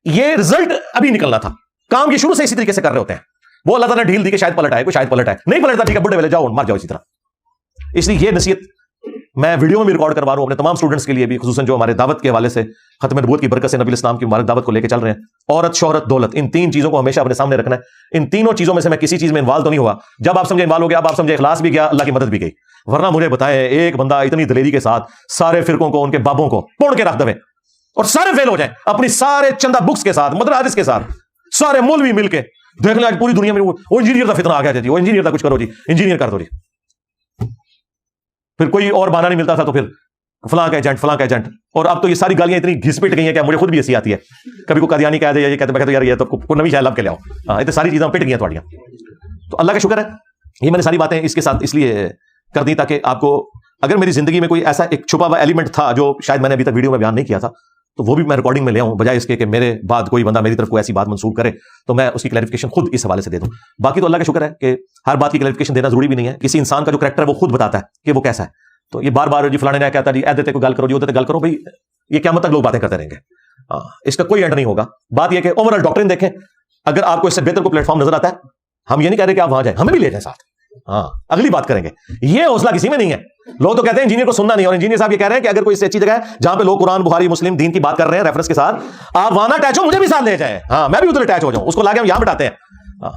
یہ رزلٹ ابھی نکلنا تھا. کام یہ شروع سے اسی طریقے سے کر رہے ہوتے ہیں. وہ اللہ تعالیٰ نے ڈھیل دی کہ شاید پلٹ آئے, کوئی شاید پلٹ آئے, نہیں پلٹتا, ٹھیک ہے بڈھے والے جاؤ مر جاؤ اسی طرح. اس لیے یہ نصیحت میں ویڈیو میں بھی ریکارڈ کروا رہا ہوں اپنے تمام اسٹوڈنٹس کے لیے بھی, خصوصاً جو ہمارے دعوت کے حوالے سے ختم نبوت کی برکت سے نبی الاسلام کی مبارک دعوت کو لے کے چل رہے ہیں. عورت, شہرت, دولت, ان 3 چیزوں کو ہمیشہ اپنے سامنے رکھنا ہے. ان تینوں چیزوں میں سے میں کسی چیز میں انوالو تو نہیں ہوا. جب آپ سمجھے انوالو ہو گیا, اب آپ سمجھے اخلاص بھی گیا, اللہ کی مدد بھی گئی. ورنہ مجھے بتائیں, ایک بندہ اتنی دلیری کے ساتھ سارے فرقوں کو, ان کے بابوں کو پوڑ کے رکھ دے اور سارے فیل ہو جائیں اپنی سارے چندہ بکس کے ساتھ, مدرس کے ساتھ, سارے مولوی مل کے دیکھ لیں آج پوری دنیا میں وہ انجینئر کا فتنہ آ گیا جی, وہ انجینئر کا کچھ کرو جی, انجینئر کر دو جی. پھر کوئی اور بہانہ نہیں ملتا تھا تو پھر فلاں کا ایجنٹ, فلاں کا ایجنٹ. اور اب تو یہ ساری گالیاں اتنی گھس پٹ گئی ہیں کہ مجھے خود بھی ایسی آتی ہے. کبھی کوئی قادیانی کہہ دے, یہ کہتے ہیں یار یہ تو کوئی نبی شاید لب کے لے آؤ. ہاں, اتنی ساری چیزیں پٹ گئی ہیں تھوڑیاں. تو اللہ کا شکر ہے, یہ میں نے ساری باتیں اس کے ساتھ اس لیے کر دی تاکہ آپ کو, اگر میری زندگی میں کوئی ایسا ایک چھپا ہوا ایلیمنٹ تھا جو شاید میں نے ابھی تک ویڈیو میں بیان نہیں کیا تھا, تو وہ بھی میں ریکارڈنگ میں لے آؤں, بجائے اس کے کہ میرے بعد کوئی بندہ میری طرف کوئی ایسی بات منسوخ کرے تو میں اس کی کلیریفیکیشن خود اس حوالے سے دے دوں. باقی تو اللہ کا شکر ہے کہ ہر بات کی کلیریفیکیشن دینا ضروری بھی نہیں ہے. کسی انسان کا جو کریکٹر ہے وہ خود بتاتا ہے کہ وہ کیسا ہے. تو یہ بار بار جی فلانے نے کہتا جی اے دیتے کو گل کرو, جی ادھر گل کرو, بھائی یہ قیامت تک لوگ باتیں کرتے رہیں گے. اس کا کوئی اینڈ نہیں ہوگا. بات یہ کہ اوور آل ڈاکٹرن دیکھیں, اگر آپ کو اس سے بہتر کوئی پلیٹ فارم نظر آتا ہے, ہم یہ نہیں کہہ رہے کہ آپ وہاں جائیں, ہمیں بھی لے جائیں ساتھ. ہاں, اگلی بات کریں گے. یہ حوصلہ کسی میں نہیں ہے. لوگ تو کہتے ہیں انجینئر کو سننا نہیں, اور انجینئر صاحب یہ کہہ رہے ہیں کہ اگر کوئی اس سے اچھی جگہ ہے جہاں پہ لوگ قرآن, بخاری, مسلم, دین کی بات کر رہے ہیں ریفرنس کے ساتھ, آپ وہاں اٹیچ ہو, مجھے بھی ساتھ لے جائیں. ہاں, میں بھی ادھر اٹیچ ہو جاؤں, اس کو لا کے ہم یہاں بٹاتے ہیں.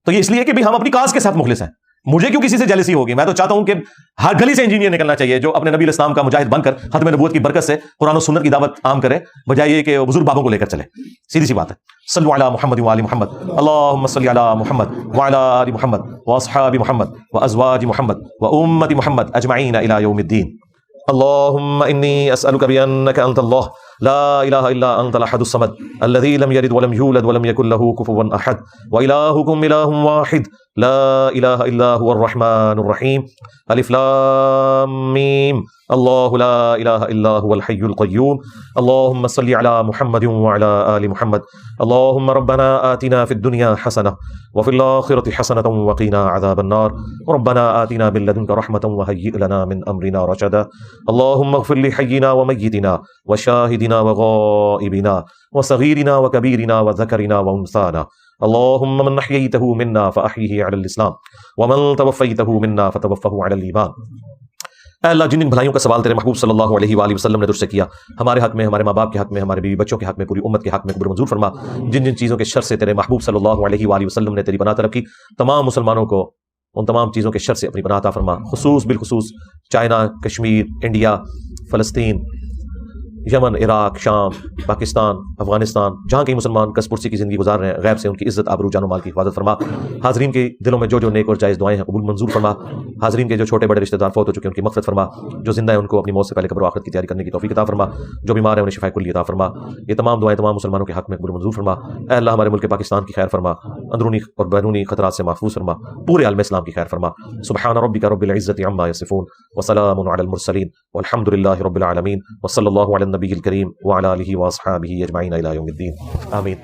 تو یہ اس لیے کہ ہم اپنی کاز کے ساتھ مخلص ہیں. مجھے کیوں کسی سے جیلسی ہوگی؟ میں تو چاہتا ہوں کہ ہر گلی سے انجینئر نکلنا چاہیے جو اپنے نبی الاسلام کا مجاہد بن کر ختم نبوت کی برکت سے قرآن و سنت کی دعوت عام کرے, بجائے یہ کہ بزرگ بابوں کو لے کر چلے. سیدھی سی بات ہے. صلوا علی محمد و آل محمد, اللہم صلی علی محمد وعلی آل محمد واصحاب محمد وازواج محمد وامت محمد اجمعین الی یوم الدین. اللهم إني أسألك بأنك أنت الله لا إله إلا أنت الأحد الصمد الذي لم يلد ولم يولد ولم يكن له كفوا أحد وإلهكم إله واحد لا إله إلا هو الرحمن الرحيم ألف لام ميم الله لا إله إلا هو الحي القيوم. اللهم صل على محمد وعلى آل محمد. اللهم ربنا آتنا في الدنيا حسنة وفي الآخرة حسنة وقنا عذاب النار. ربنا آتنا من لدنك رحمة وهيئ لنا من أمرنا رشدا. اللهم اغفر لحينا وميتنا وشاهدنا وغائبنا وصغيرنا وكبيرنا وذكرنا وأنثانا. اللهم من أحييته منا فأحيه على الإسلام ومن توفيته منا فتوفه على الإيمان. اے اللہ, جن بھلائیوں کا سوال تیرے محبوب صلی اللہ علیہ وآلہ وسلم نے تجھ سے کیا, ہمارے حق میں, ہمارے ماں باپ کے حق میں, ہمارے بیوی بچوں کے حق میں, پوری امت کے حق میں قبول منظور فرما. جن جن چیزوں کے شر سے تیرے محبوب صلی اللہ علیہ وآلہ وسلم نے تیری پناہ طلب کی, تمام مسلمانوں کو ان تمام چیزوں کے شر سے اپنی پناہ عطا فرما. بالخصوص چائنا, کشمیر, انڈیا, فلسطین, یمن, عراق, شام, پاکستان, افغانستان, جہاں کئی مسلمان کس پرسی کی زندگی گزار رہے ہیں, غیب سے ان کی عزت, آبرو, جان و مال کی حفاظت فرما. حاضرین کے دلوں میں جو جو نیک اور جائز دعائیں ہیں قبول منظور فرما. حاضرین کے جو چھوٹے بڑے رشتہ دار فوت ہو چکے ان کی مغفرت فرما. جو زندہ ہیں ان کو اپنی موت سے پہلے قبر و آخرت کی تیاری کرنے کی توفیق عطا فرما. جو بیمار ہیں انہیں شفا کلی عطا فرما. یہ تمام دعائیں تمام مسلمانوں کے حق میں قبول منظور فرما. اے اللہ, ہمارے ملک پاکستان کی خیر فرما, اندرونی اور بیرونی خطرات سے محفوظ فرما, پورے عالم اسلام کی خیر فرما. سبحان ربک رب العزت عما یصفون وسلام علی المرسلین والحمد للہ رب العالمین وصلی اللہ علی النبی الکریم وعلی آلہ واصحابہ اجمعین الی یوم الدین. آمین.